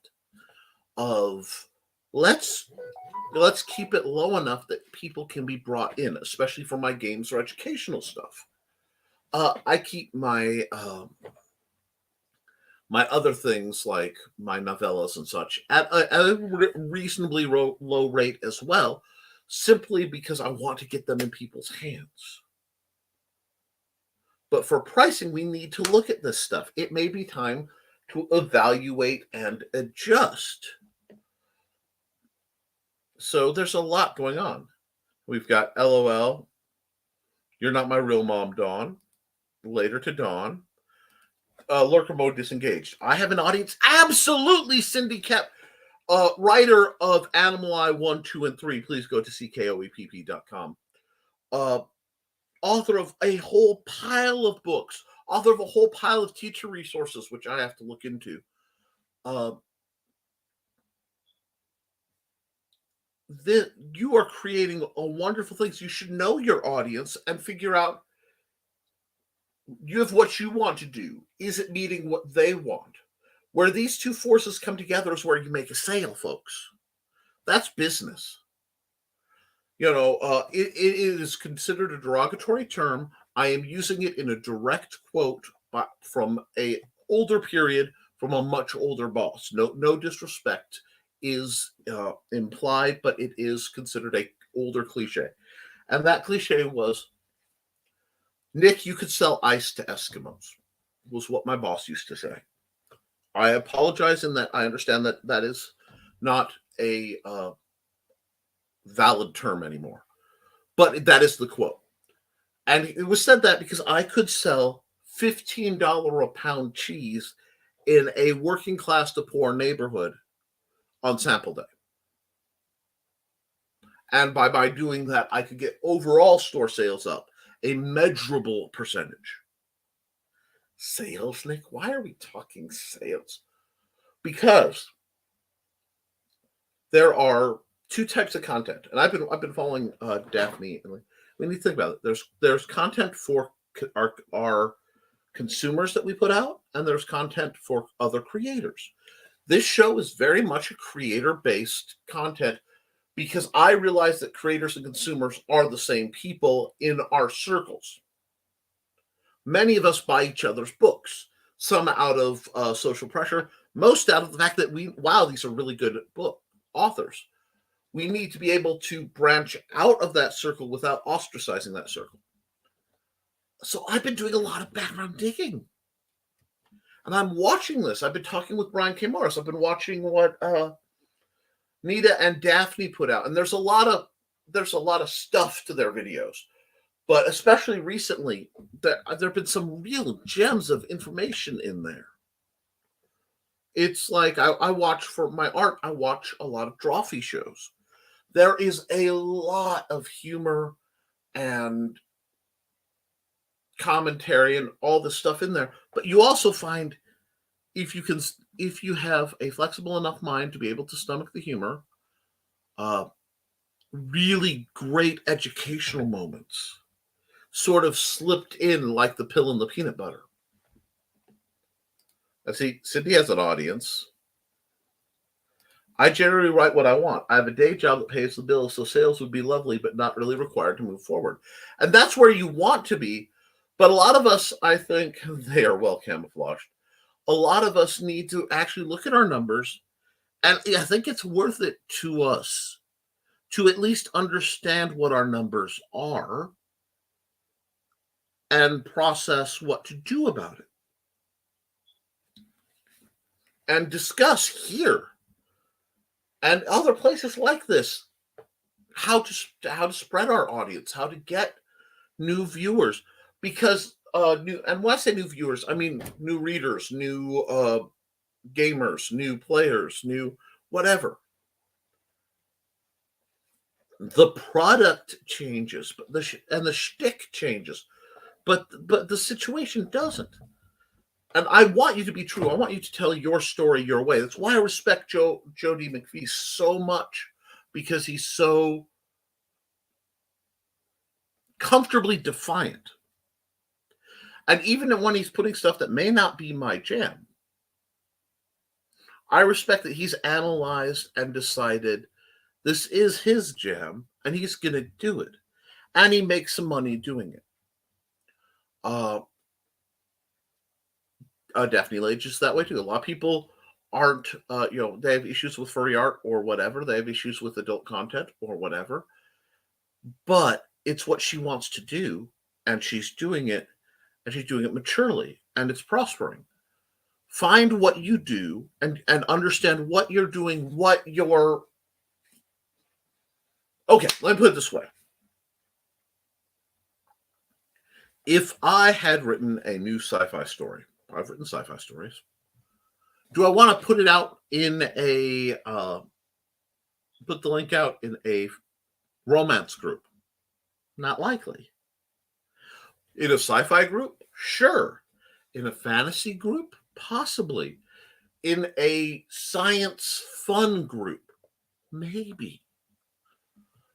of let's keep it low enough that people can be brought in, especially for my games or educational stuff. I keep my my other things like my novellas and such at a reasonably low rate as well, simply because I want to get them in people's hands. But for pricing, we need to look at this stuff. It may be time to evaluate and adjust. So there's a lot going on. We've got LOL, You're Not My Real Mom, Dawn, Later to Dawn, Lurker Mode Disengaged. I have an audience. Absolutely, Cindy Koepp, writer of Animal Eye 1, 2, and 3. Please go to ckoepp.com. Author of a whole pile of books, author of a whole pile of teacher resources, which I have to look into. You are creating a wonderful things. You should know your audience and figure out, you have what you want to do. Is it meeting what they want? Where these two forces come together is where you make a sale, folks. That's business. It is considered a derogatory term. I am using it in a direct quote from an older period from a much older boss. No disrespect is implied, but it is considered a older cliche. And that cliche was, Nick, you could sell ice to Eskimos, was what my boss used to say. I apologize in that I understand that that is not a valid term anymore. But that is the quote. And it was said that because I could sell $15 a pound cheese in a working class to poor neighborhood on sample day. And by doing that, I could get overall store sales up a measurable percentage. Sales, Nick? Why are we talking sales? Because there are two types of content, and I've been following Daphne. And we need to think about it. There's content for our consumers that we put out, and there's content for other creators. This show is very much a creator-based content because I realize that creators and consumers are the same people in our circles. Many of us buy each other's books, some out of social pressure, most out of the fact that these are really good book authors. We need to be able to branch out of that circle without ostracizing that circle. So I've been doing a lot of background digging. And I'm watching this. I've been talking with Brian K. Morris. I've been watching what Nita and Daphne put out. And there's a lot of stuff to their videos. But especially recently, there have been some real gems of information in there. It's like I watch, for my art, I watch a lot of Drawfee shows. There is a lot of humor and commentary and all this stuff in there. But you also find, if you have a flexible enough mind to be able to stomach the humor, really great educational moments sort of slipped in like the pill in the peanut butter. I see Sydney has an audience. I generally write what I want. I have a day job that pays the bills, so sales would be lovely, but not really required to move forward. And that's where you want to be. But a lot of us, I think, they are well camouflaged. A lot of us need to actually look at our numbers. And I think it's worth it to us to at least understand what our numbers are and process what to do about it. And discuss here and other places like this how to spread our audience, how to get new viewers. Because and when I say new viewers, I mean new readers, new gamers, new players, new whatever. The product changes, but the shtick changes, but the situation doesn't. And I want you to be true. I want you to tell your story your way. That's why I respect Joe D. McPhee so much, because he's so comfortably defiant. And even when he's putting stuff that may not be my jam, I respect that he's analyzed and decided this is his jam, and he's going to do it. And he makes some money doing it. Daphne Lage is that way too. A lot of people aren't, they have issues with furry art or whatever. They have issues with adult content or whatever. But it's what she wants to do, and she's doing it, and she's doing it maturely, and it's prospering. Find what you do and understand what you're doing, Okay, let me put it this way. If I had written a new sci-fi story, I've written sci-fi stories. Do I want to put it out in put the link out in a romance group? Not likely. In a sci-fi group? Sure. In a fantasy group? Possibly. In a science fun group? Maybe.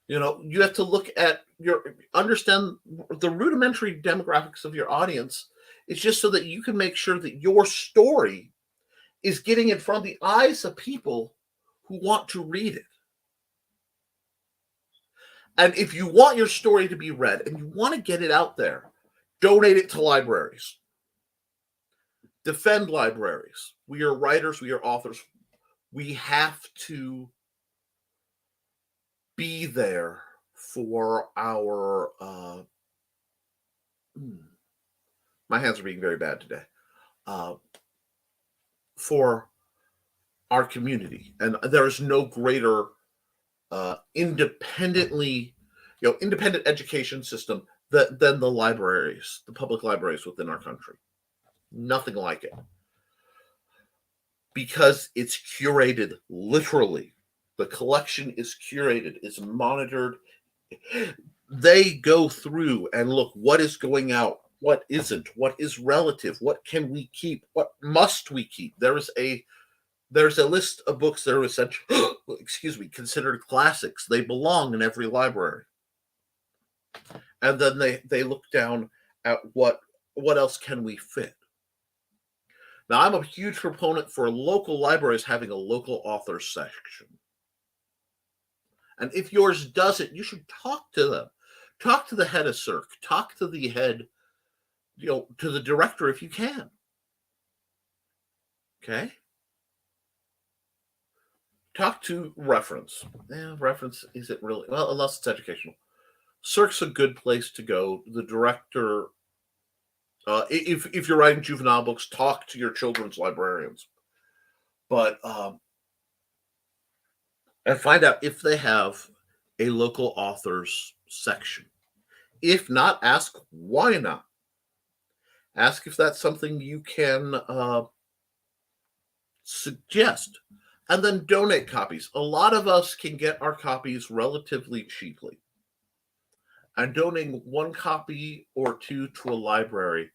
You have to look at understand the rudimentary demographics of your audience. It's just so that you can make sure that your story is getting in front of the eyes of people who want to read it. And if you want your story to be read and you want to get it out there, donate it to libraries. Defend libraries. We are writers. We are authors. We have to be there for our my hands are being very bad today, for our community. And there is no greater independent education system than the libraries, the public libraries within our country. Nothing like it. Because it's curated, literally. The collection is curated, it's monitored. They go through and look what is going out, what isn't, what is relative, what can we keep, what must we keep. There's a list of books that are essentially considered classics. They belong in every library. And then they look down at what else can we fit. Now, I'm a huge proponent for local libraries having a local authors section. And if yours doesn't, you should talk to them. Talk to the head of CERC. Talk to the head, to the director if you can. Okay? Talk to Reference. Reference isn't really, well, unless it's educational. CERC's a good place to go. The director, if you're writing juvenile books, talk to your children's librarians. But, and find out if they have a local authors section. If not, ask why not. Ask if that's something you can suggest. And then donate copies. A lot of us can get our copies relatively cheaply. And donating one copy or two to a library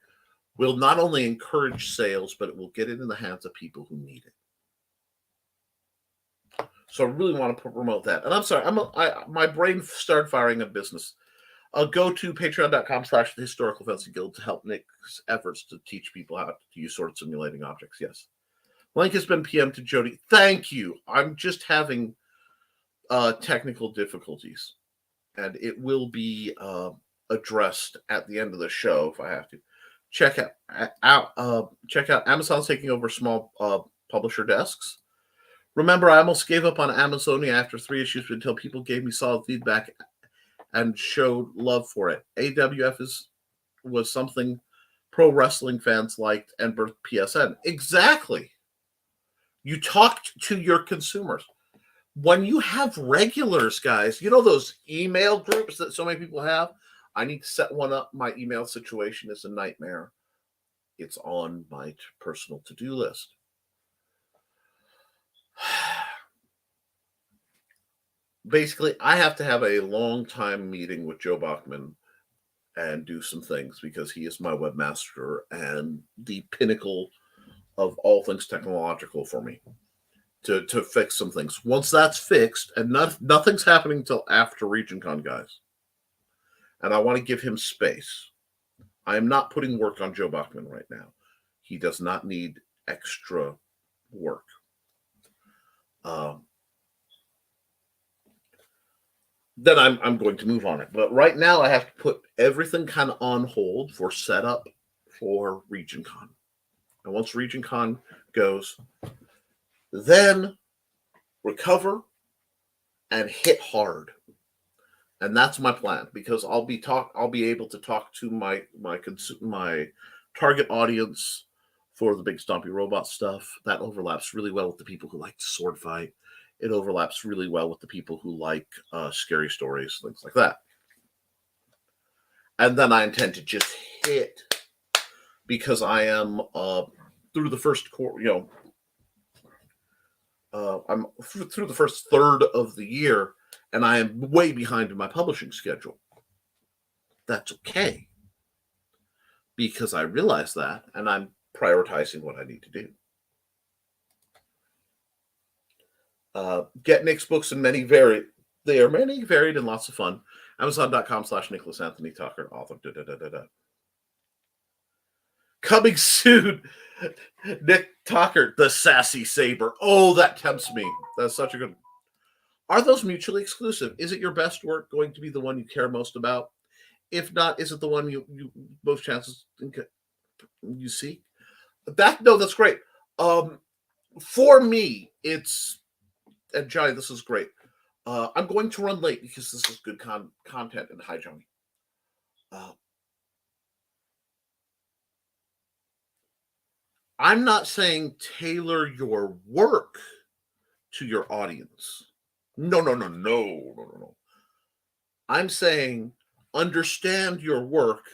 will not only encourage sales, but it will get it in the hands of people who need it. So I really want to promote that. And I'm sorry, my brain started firing a business. Go to patreon.com/the Historical Fencing Guild to help Nick's efforts to teach people how to use sword simulating objects. Yes. Link has been PM to Jody. Thank you. I'm just having technical difficulties. And it will be addressed at the end of the show if I have to. Check out Amazon's taking over small publisher desks. Remember, I almost gave up on Amazonia after 3 issues until people gave me solid feedback and showed love for it. AWF was something pro wrestling fans liked and birthed PSN. Exactly. You talked to your consumers. When you have regulars, guys, those email groups that so many people have? I need to set one up. My email situation is a nightmare. It's on my personal to-do list. Basically, I have to have a long time meeting with Joe Bachman and do some things because he is my webmaster and the pinnacle of all things technological for me to fix some things. Once that's fixed, and nothing's happening until after RegionCon, guys. And I want to give him space. I am not putting work on Joe Bachman right now. He does not need extra work. Then I'm going to move on it. But right now I have to put everything kind of on hold for setup for RegionCon. And once RegionCon goes, then recover and hit hard. And that's my plan, because I'll be able to talk to my target audience for the big stompy robot stuff. That overlaps really well with the people who like to sword fight. It overlaps really well with the people who like scary stories, things like that. And then I intend to just hit, because I am through the first quarter, I'm through the first third of the year, and I am way behind in my publishing schedule. That's okay, because I realize that, and I'm prioritizing what I need to do. Get Nick's books in many varied. They are many varied and lots of fun. Amazon.com/Nicholas Anthony Tockert, author. Coming soon, Nick Tockert, the Sassy Saber. Oh, that tempts me. That's such a good. Are those mutually exclusive? Is it your best work going to be the one you care most about? If not, is it the one you most chances you seek? That's great. For me, it's, and Johnny, this is great. I'm going to run late because this is good content. And hi, Johnny. I'm not saying tailor your work to your audience. No. I'm saying understand your work,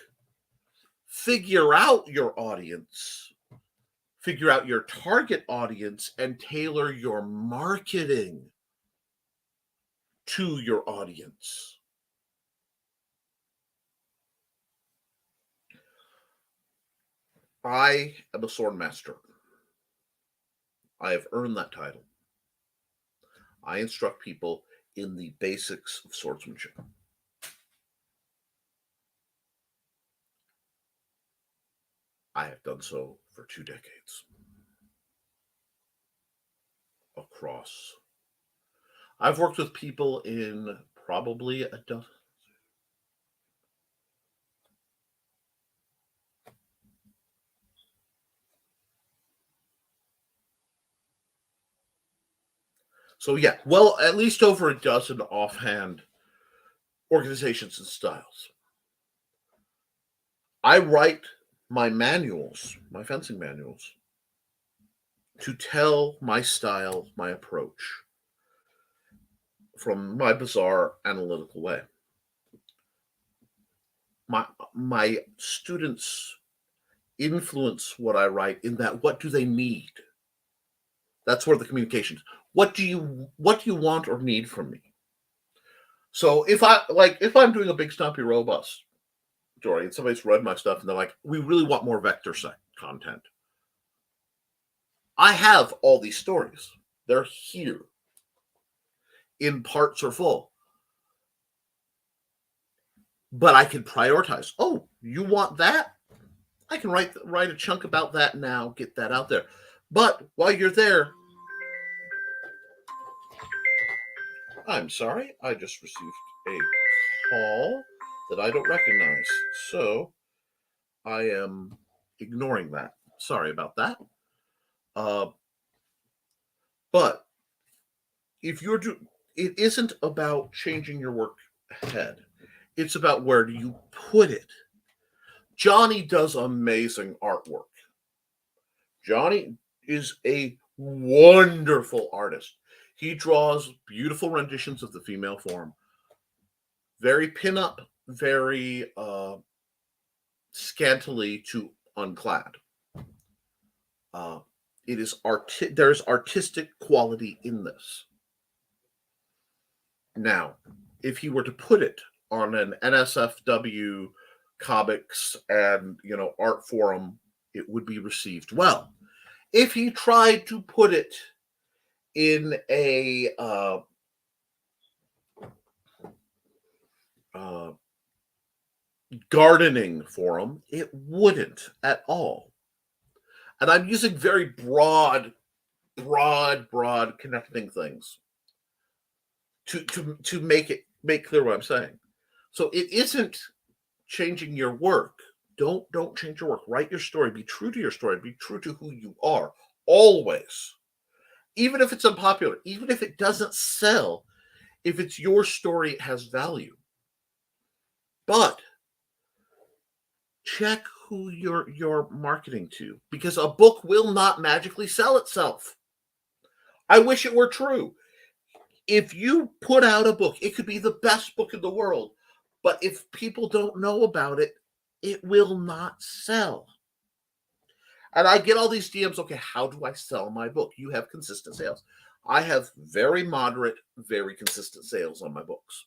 figure out your audience, figure out your target audience, and tailor your marketing to your audience. I am a sword master. I have earned that title. I instruct people in the basics of swordsmanship. I have done so for 2 decades. Across. I've worked with people in probably a dozen. So yeah, well, at least over a dozen offhand organizations and styles. I write my manuals, my fencing manuals, to tell my style, my approach from my bizarre analytical way. My students influence what I write in that what do they need? That's where the communication is. What do you want or need from me? So if I'm doing a big stumpy robust story and somebody's read my stuff and they're like, we really want more vector set content. I have all these stories. They're here in parts or full. But I can prioritize. Oh, you want that? I can write a chunk about that now, get that out there. But while you're there, I'm sorry, I just received a call that I don't recognize. So I am ignoring that. Sorry about that. But if you're it isn't about changing your work ahead. It's about where do you put it. Johnny does amazing artwork. Johnny is a wonderful artist. He draws beautiful renditions of the female form. Very pinup, very scantily to unclad. It is there's artistic quality in this. Now, if he were to put it on an NSFW comics and art forum, it would be received well. If he tried to put it in a gardening forum, it wouldn't at all. And I'm using very broad connecting things to make clear what I'm saying. So it isn't changing your work. Don't change your work. Write your story. Be true to your story. Be true to who you are. Always. Even if it's unpopular, even if it doesn't sell, if it's your story, it has value. But check who you're marketing to, because a book will not magically sell itself. I wish it were true. If you put out a book, it could be the best book in the world, but if people don't know about it, it will not sell. And I get all these DMs, okay, how do I sell my book? You have consistent sales. I have very moderate, very consistent sales on my books.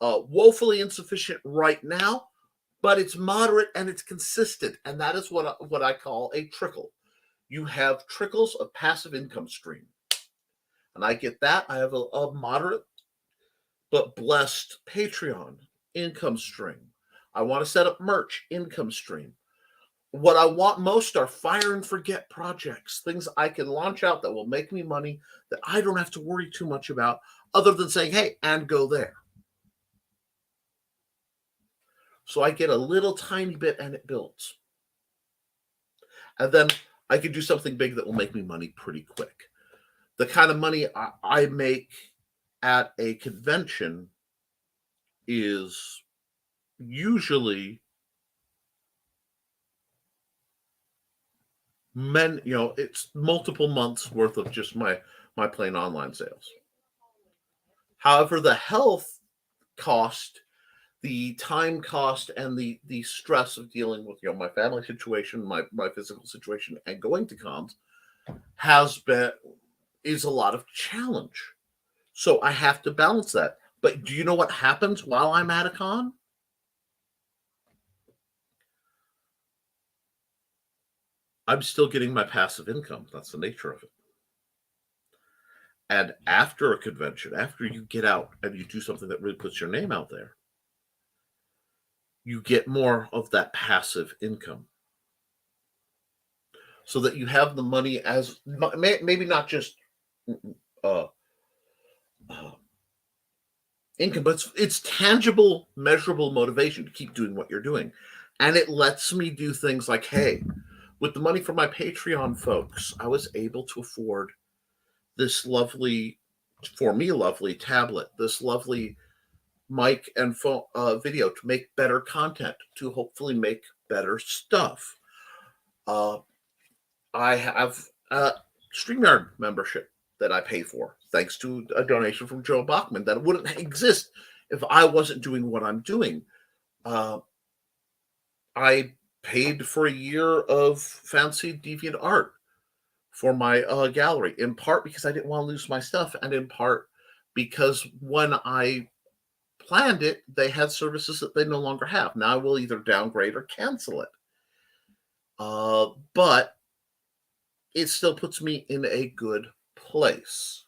Woefully insufficient right now, but it's moderate and it's consistent. And that is what I call a trickle. You have trickles of passive income stream. And I get that. I have a moderate but blessed Patreon income stream. I want to set up merch income stream. What I want most are fire and forget projects, things I can launch out that will make me money that I don't have to worry too much about, other than saying, hey, and go there. So I get a little tiny bit and it builds. And then I could do something big that will make me money pretty quick. The kind of money I make at a convention is usually it's multiple months worth of just my plain online sales. However, the health cost, the time cost, and the stress of dealing with my family situation, my physical situation, and going to cons is a lot of challenge. So I have to balance that. But do you know what happens while I'm at a con? I'm still getting my passive income. That's the nature of it. And after a convention, after you get out and you do something that really puts your name out there, you get more of that passive income. So that you have the money as maybe not just income, but it's tangible, measurable motivation to keep doing what you're doing. And it lets me do things like, hey, with the money from my Patreon folks, I was able to afford this lovely tablet, this lovely mic and phone video to make better content, to hopefully make better stuff. I have a StreamYard membership that I pay for, thanks to a donation from Joe Bachman that wouldn't exist if I wasn't doing what I'm doing. I paid for a year of fancy deviant art for my gallery, in part because I didn't want to lose my stuff, and in part because when I planned it, they had services that they no longer have. Now I will either downgrade or cancel it. But it still puts me in a good place.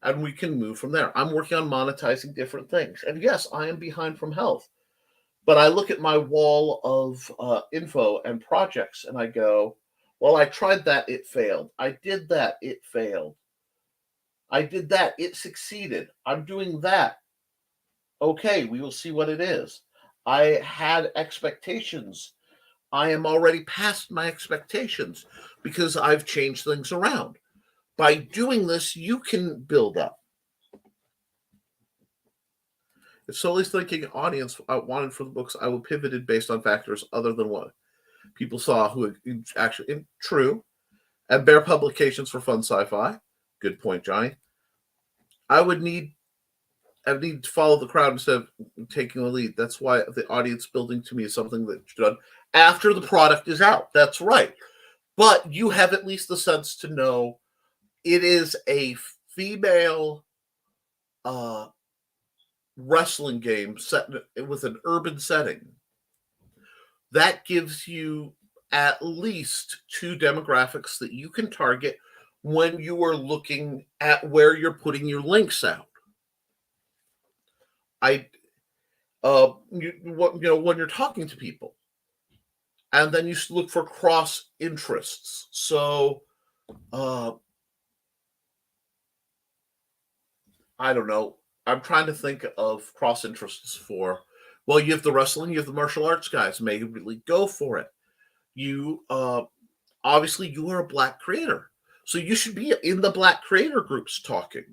And we can move from there. I'm working on monetizing different things. And yes, I am behind from health. But I look at my wall of info and projects and I go, well, I tried that, it failed. I did that, it failed. I did that, it succeeded. I'm doing that. Okay, we will see what it is. I had expectations. I am already past my expectations because I've changed things around. By doing this, you can build up. If Solely's thinking audience I wanted for the books, I will pivoted based on factors other than what people saw who actually true. And Bear Publications for fun sci-fi. Good point, Johnny. I would need to follow the crowd instead of taking the lead. That's why the audience building to me is something that's done after the product is out. That's right. But you have at least the sense to know it is a female wrestling game set with an urban setting. That gives you at least two demographics that you can target when you are looking at where you're putting your links out. When you're talking to people, and then you look for cross interests. So, I don't know. I'm trying to think of cross interests for. Well, you have the wrestling, you have the martial arts guys. May really go for it. You obviously you are a Black creator, so you should be in the Black creator groups talking.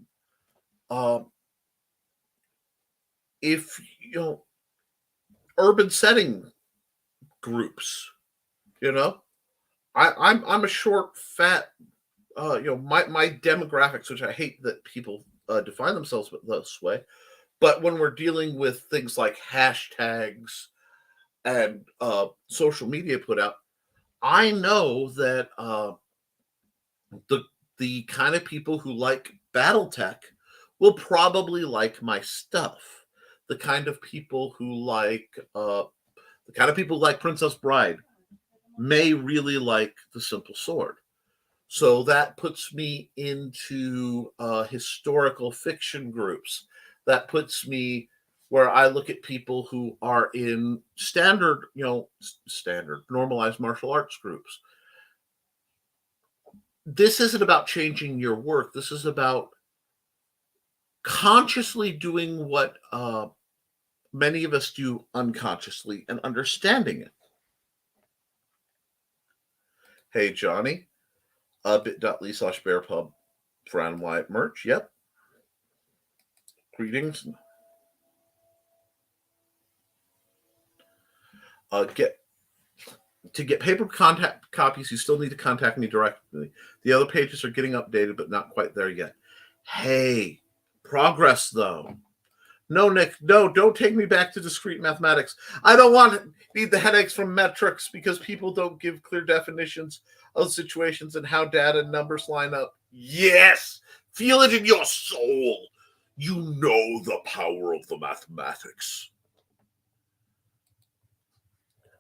If urban setting groups, I'm a short, fat, my demographics, which I hate that people define themselves this way, but when we're dealing with things like hashtags and social media put out, I know that the kind of people who like BattleTech will probably like my stuff. The kind of people who like Princess Bride may really like The Simple Sword. So that puts me into historical fiction groups. That puts me where I look at people who are in standard normalized martial arts groups. This isn't about changing your work. This is about consciously doing what many of us do unconsciously and understanding it. Hey, Johnny. bit.ly/bearpub for Adam Wyatt merch. Yep. Greetings. To get paper contact copies, you still need to contact me directly. The other pages are getting updated, but not quite there yet. Hey, progress though. No, Nick, no, don't take me back to discrete mathematics. I don't want to need the headaches from metrics because people don't give clear definitions of situations and how data and numbers line up. Yes, feel it in your soul. You know the power of the mathematics.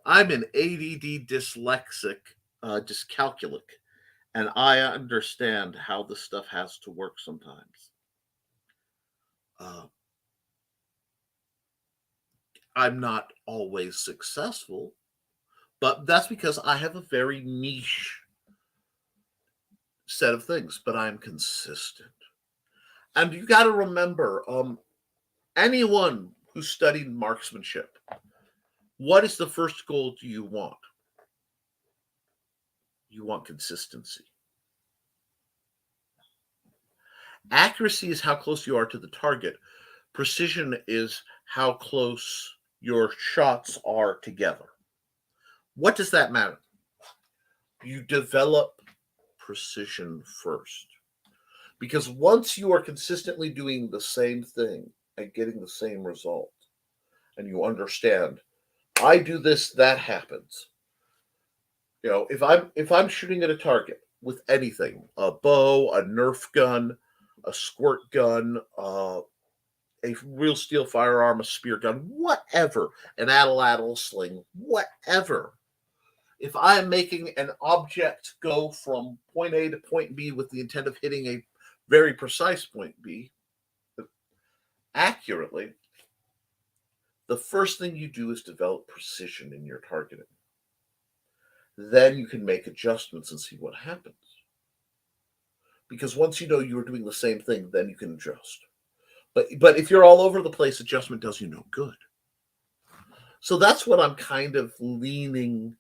I'm an ADD dyslexic, dyscalculic, and I understand how this stuff has to work sometimes. I'm not always successful, but that's because I have a very niche set of things, but I'm consistent. And you got to remember, anyone who studied marksmanship, what is the first goal do you want? You want consistency. Accuracy is how close you are to the target. Precision is how close your shots are together. What does that matter? You develop precision first. Because once you are consistently doing the same thing and getting the same result, and you understand, I do this, that happens. You know, if I'm shooting at a target with anything, a bow, a Nerf gun, a squirt gun, a real steel firearm, a spear gun, whatever, an atlatl sling, whatever. If I am making an object go from point A to point B with the intent of hitting a very precise point B accurately, the first thing you do is develop precision in your targeting. Then you can make adjustments and see what happens. Because once you know you are doing the same thing, then you can adjust. But if you're all over the place, adjustment does you no good. So that's what I'm kind of leaning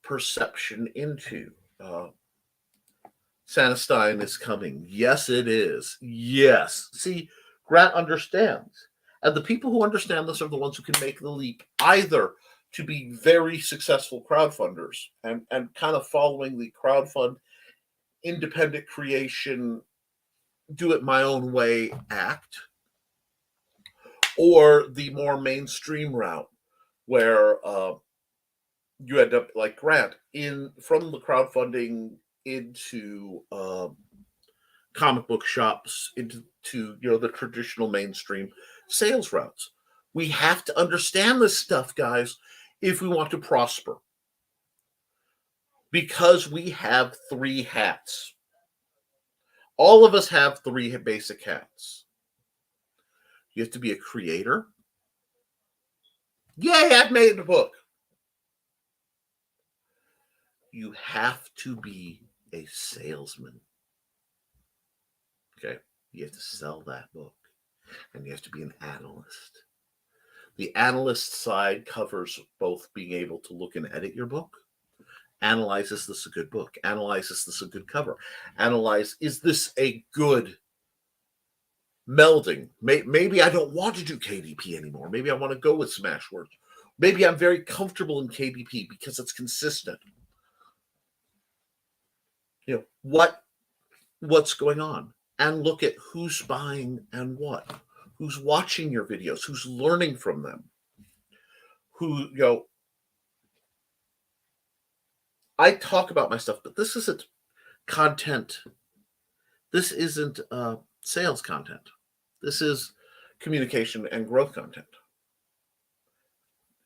perception into. Sanestein is coming. Yes, it is. Yes. See, Grant understands. And the people who understand this are the ones who can make the leap either to be very successful crowdfunders and kind of following the crowdfund independent creation, do it my own way act, or the more mainstream route where you end up like Grant from the crowdfunding into comic book shops, into the traditional mainstream sales routes. We have to understand this stuff, guys, if we want to prosper. Because we have 3 hats. All of us have 3 basic hats. You have to be a creator. Yay, I've made a book. You have to be a salesman. Okay? You have to sell that book. And you have to be an analyst. The analyst side covers both being able to look and edit your book. Analyze, is this a good book? Analyze, is this a good cover? Analyze, is this a good melding? Maybe I don't want to do KDP anymore. Maybe I want to go with Smashwords. Maybe I'm very comfortable in KDP because it's consistent. What's going on? And look at who's buying and what. Who's watching your videos? Who's learning from them? I talk about my stuff, but this isn't content. This isn't sales content. This is communication and growth content.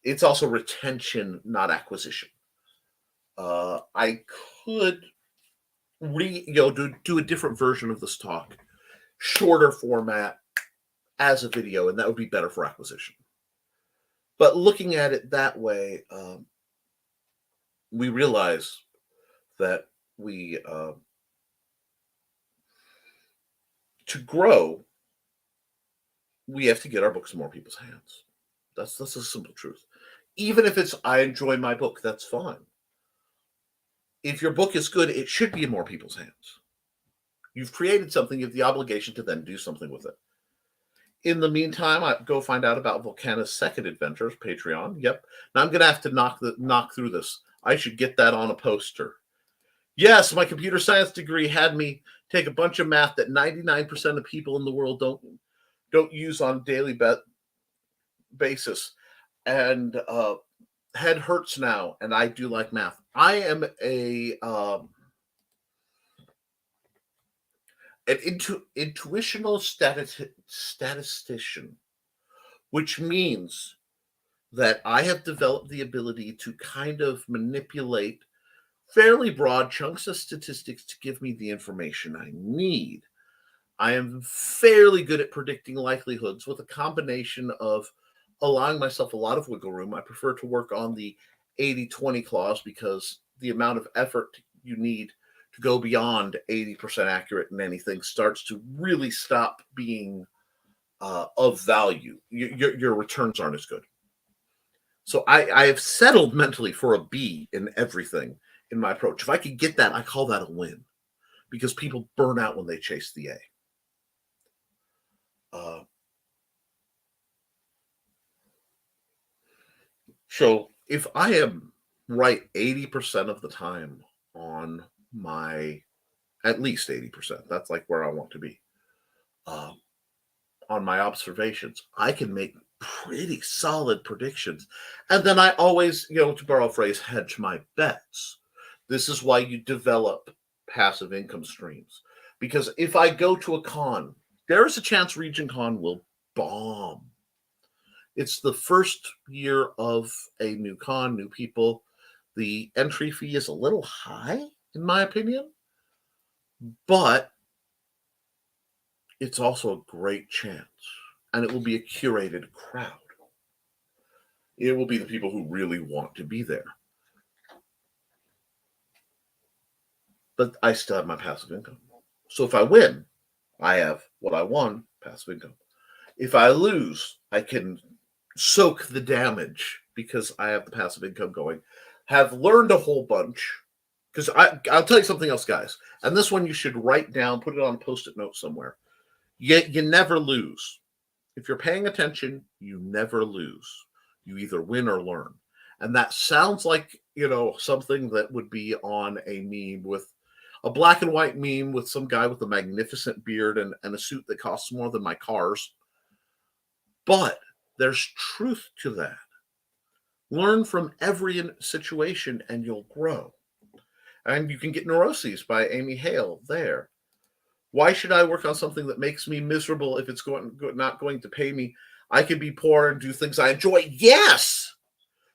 It's also retention, not acquisition. I could do a different version of this talk, shorter format as a video, and that would be better for acquisition. But looking at it that way, we realize that to grow, we have to get our books in more people's hands. That's a simple truth. Even if it's I enjoy my book, that's fine. if your book is good, it should be in more people's hands. You've created something, you have the obligation to then do something with it. In the meantime, I go find out about Volcana's second adventures, Patreon. Yep. Now I'm going to have to knock through this. I should get that on a poster. Yes, my computer science degree had me take a bunch of math that 99% of people in the world don't use on a daily basis. And head hurts now, and I do like math. I am an intuitional statistician, which means that I have developed the ability to kind of manipulate fairly broad chunks of statistics to give me the information I need. I am fairly good at predicting likelihoods with a combination of allowing myself a lot of wiggle room. I prefer to work on the 80-20 clause because the amount of effort you need to go beyond 80% accurate in anything starts to really stop being of value. Your returns aren't as good. So I have settled mentally for a B in everything in my approach. If I could get that, I call that a win, because people burn out when they chase the A. So if I am right 80% of the time on my, at least 80%, that's like where I want to be, on my observations, I can make pretty solid predictions. And then I always, to borrow a phrase, hedge my bets. This is why you develop passive income streams. Because if I go to a con, there is a chance Region Con will bomb. It's the first year of a new con, new people. The entry fee is a little high, in my opinion, but it's also a great chance. And it will be a curated crowd. It will be the people who really want to be there. But I still have my passive income. So if I win, I have what I won, passive income. If I lose, I can soak the damage because I have the passive income going. Have learned a whole bunch. Because I'll tell you something else, guys. And this one you should write down, put it on a Post-it note somewhere. You never lose. If you're paying attention, you never lose. You either win or learn. And that sounds like, something that would be on a meme, with a black and white meme with some guy with a magnificent beard and a suit that costs more than my cars. But there's truth to that. Learn from every situation and you'll grow. And you can get Neuroses by Amy Hale there. Why should I work on something that makes me miserable if it's not going to pay me? I can be poor and do things I enjoy. Yes!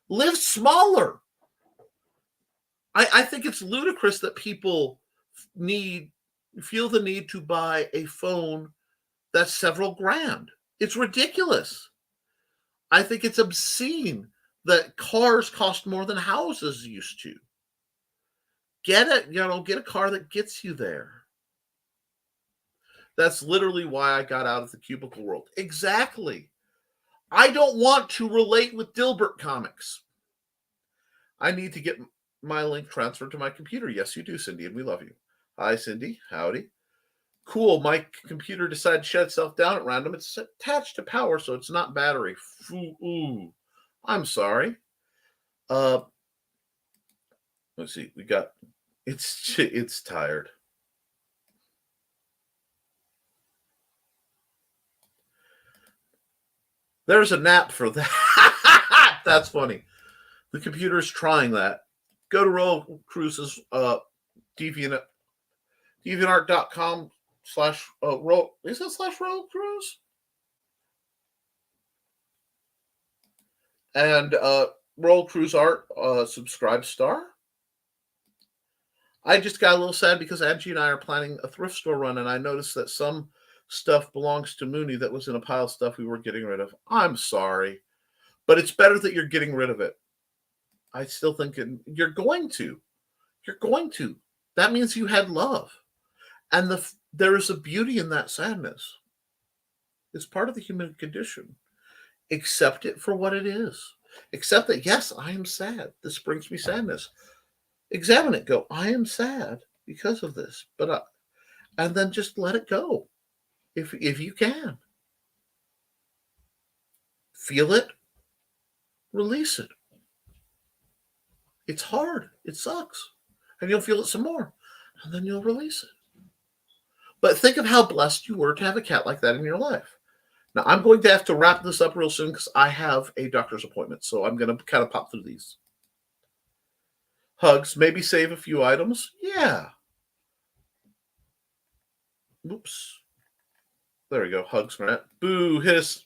Live smaller. I think it's ludicrous that people feel the need to buy a phone that's several grand. It's ridiculous. I think it's obscene that cars cost more than houses used to. Get a car that gets you there. That's literally why I got out of the cubicle world. Exactly. I don't want to relate with Dilbert comics. I need to get my link transferred to my computer. Yes, you do, Cindy, and we love you. Hi, Cindy. Howdy. Cool. My computer decided to shut itself down at random. It's attached to power, so it's not battery. Ooh. I'm sorry. Let's see. It's tired. There's a nap for that. That's funny. The computer's trying that. Go to Royal Cruise's deviantart.com / is it / Royal Cruise? And Royal Cruise Art, subscribe star. I just got a little sad because Angie and I are planning a thrift store run, and I noticed that some stuff belongs to Mooney that was in a pile of stuff we were getting rid of. I'm sorry, but it's better that you're getting rid of it. I still think you're going to. That means you had love. And there is a beauty in that sadness. It's part of the human condition. Accept it for what it is. Accept that, yes, I am sad. This brings me sadness. examine it. Go, I am sad because of this, but and then just let it go, if you can. Feel it, release it. It's hard. It sucks, and you'll feel it some more, and then you'll release it. But think of how blessed you were to have a cat like that in your life. Now, I'm going to have to wrap this up real soon because I have a doctor's appointment. So I'm going to kind of pop through these. Hugs. Maybe save a few items. Yeah. Oops. There we go. Hugs, right? Boo, hiss.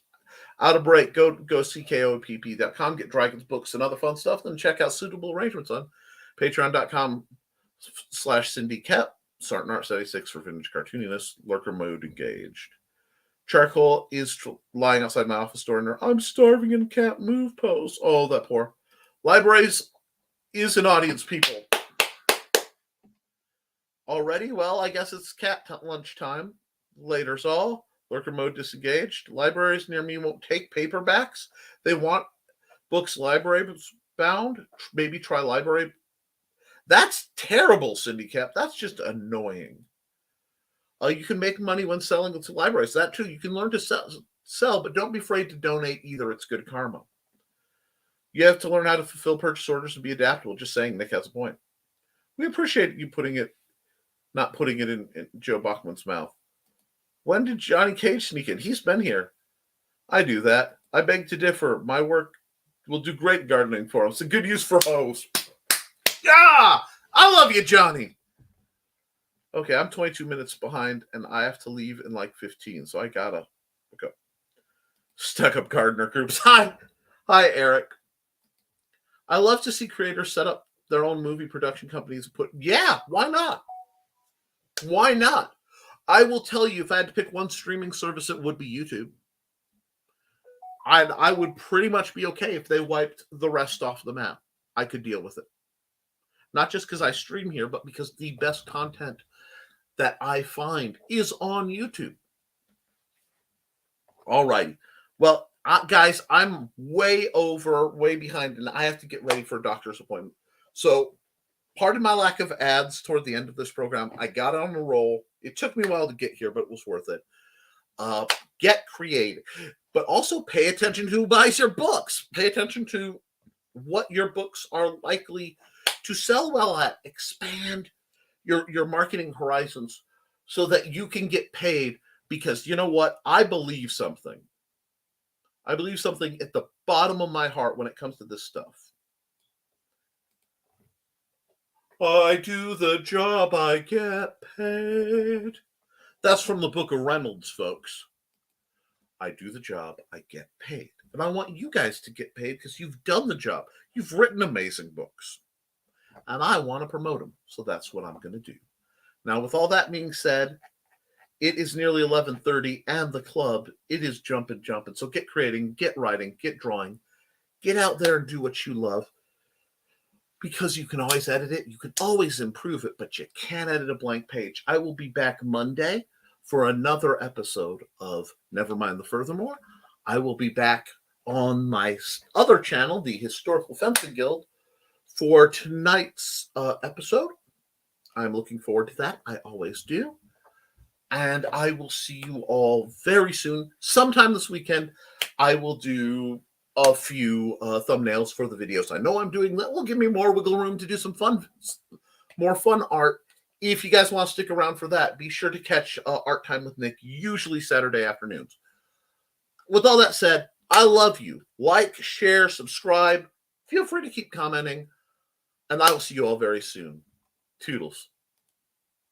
Out of break. Go see Koepp.com. Get Dragon's books and other fun stuff. Then check out suitable arrangements on patreon.com/Cindy Koepp. Sartin Art 76 for vintage cartooniness. Lurker mode engaged. Charcoal is lying outside my office door in her I'm starving and can't move pose. Oh, that poor. Libraries is an audience, people. Already? Well, I guess it's cat lunchtime. Later's all. Lurker mode disengaged. Libraries near me won't take paperbacks. They want books library bound. Maybe try library. That's terrible, Cindy Koepp. That's just annoying. You can make money when selling to libraries. That too, you can learn to sell, but don't be afraid to donate either. It's good karma. You have to learn how to fulfill purchase orders and be adaptable. Just saying, Nick has a point. We appreciate you not putting it in Joe Bachman's mouth. When did Johnny Cage sneak in? He's been here. I do that. I beg to differ. My work will do great gardening for him. It's a good use for hose. Yeah! I love you, Johnny. Okay, I'm 22 minutes behind, and I have to leave in like 15, so I gotta go. Stuck-up gardener groups. Hi, Eric. I love to see creators set up their own movie production companies. Yeah, why not? Why not? I will tell you, if I had to pick one streaming service, it would be YouTube. I would pretty much be okay if they wiped the rest off the map. I could deal with it. Not just because I stream here, but because the best content that I find is on YouTube. All right. Well, guys, I'm way behind, and I have to get ready for a doctor's appointment. So, pardon my lack of ads toward the end of this program. I got on a roll. It took me a while to get here, but it was worth it. Get creative. But also pay attention to who buys your books. Pay attention to what your books are likely to sell well at. Expand your marketing horizons so that you can get paid, because you know what? I believe something. I believe something at the bottom of my heart when it comes to this stuff. I do the job, I get paid. That's from the Book of Reynolds, folks. I do the job, I get paid. And I want you guys to get paid because you've done the job. You've written amazing books. And I want to promote them. So that's what I'm going to do. Now, with all that being said, it is nearly 11:30 and the club, it is jumping. So get creating, get writing, get drawing. Get out there and do what you love. Because you can always edit it. You can always improve it, but you can't edit a blank page. I will be back Monday for another episode of Nevermind the Furthermore. I will be back on my other channel, the Historical Fencing Guild, for tonight's episode. I'm looking forward to that. I always do. And I will see you all very soon. Sometime this weekend, I will do a few thumbnails for the videos. I know I'm doing that. Will give me more wiggle room to do some more fun art. If you guys want to stick around for that, be sure to catch Art Time with Nick, usually Saturday afternoons. With all that said, I love you. Like, share, subscribe. Feel free to keep commenting. And I will see you all very soon. Toodles.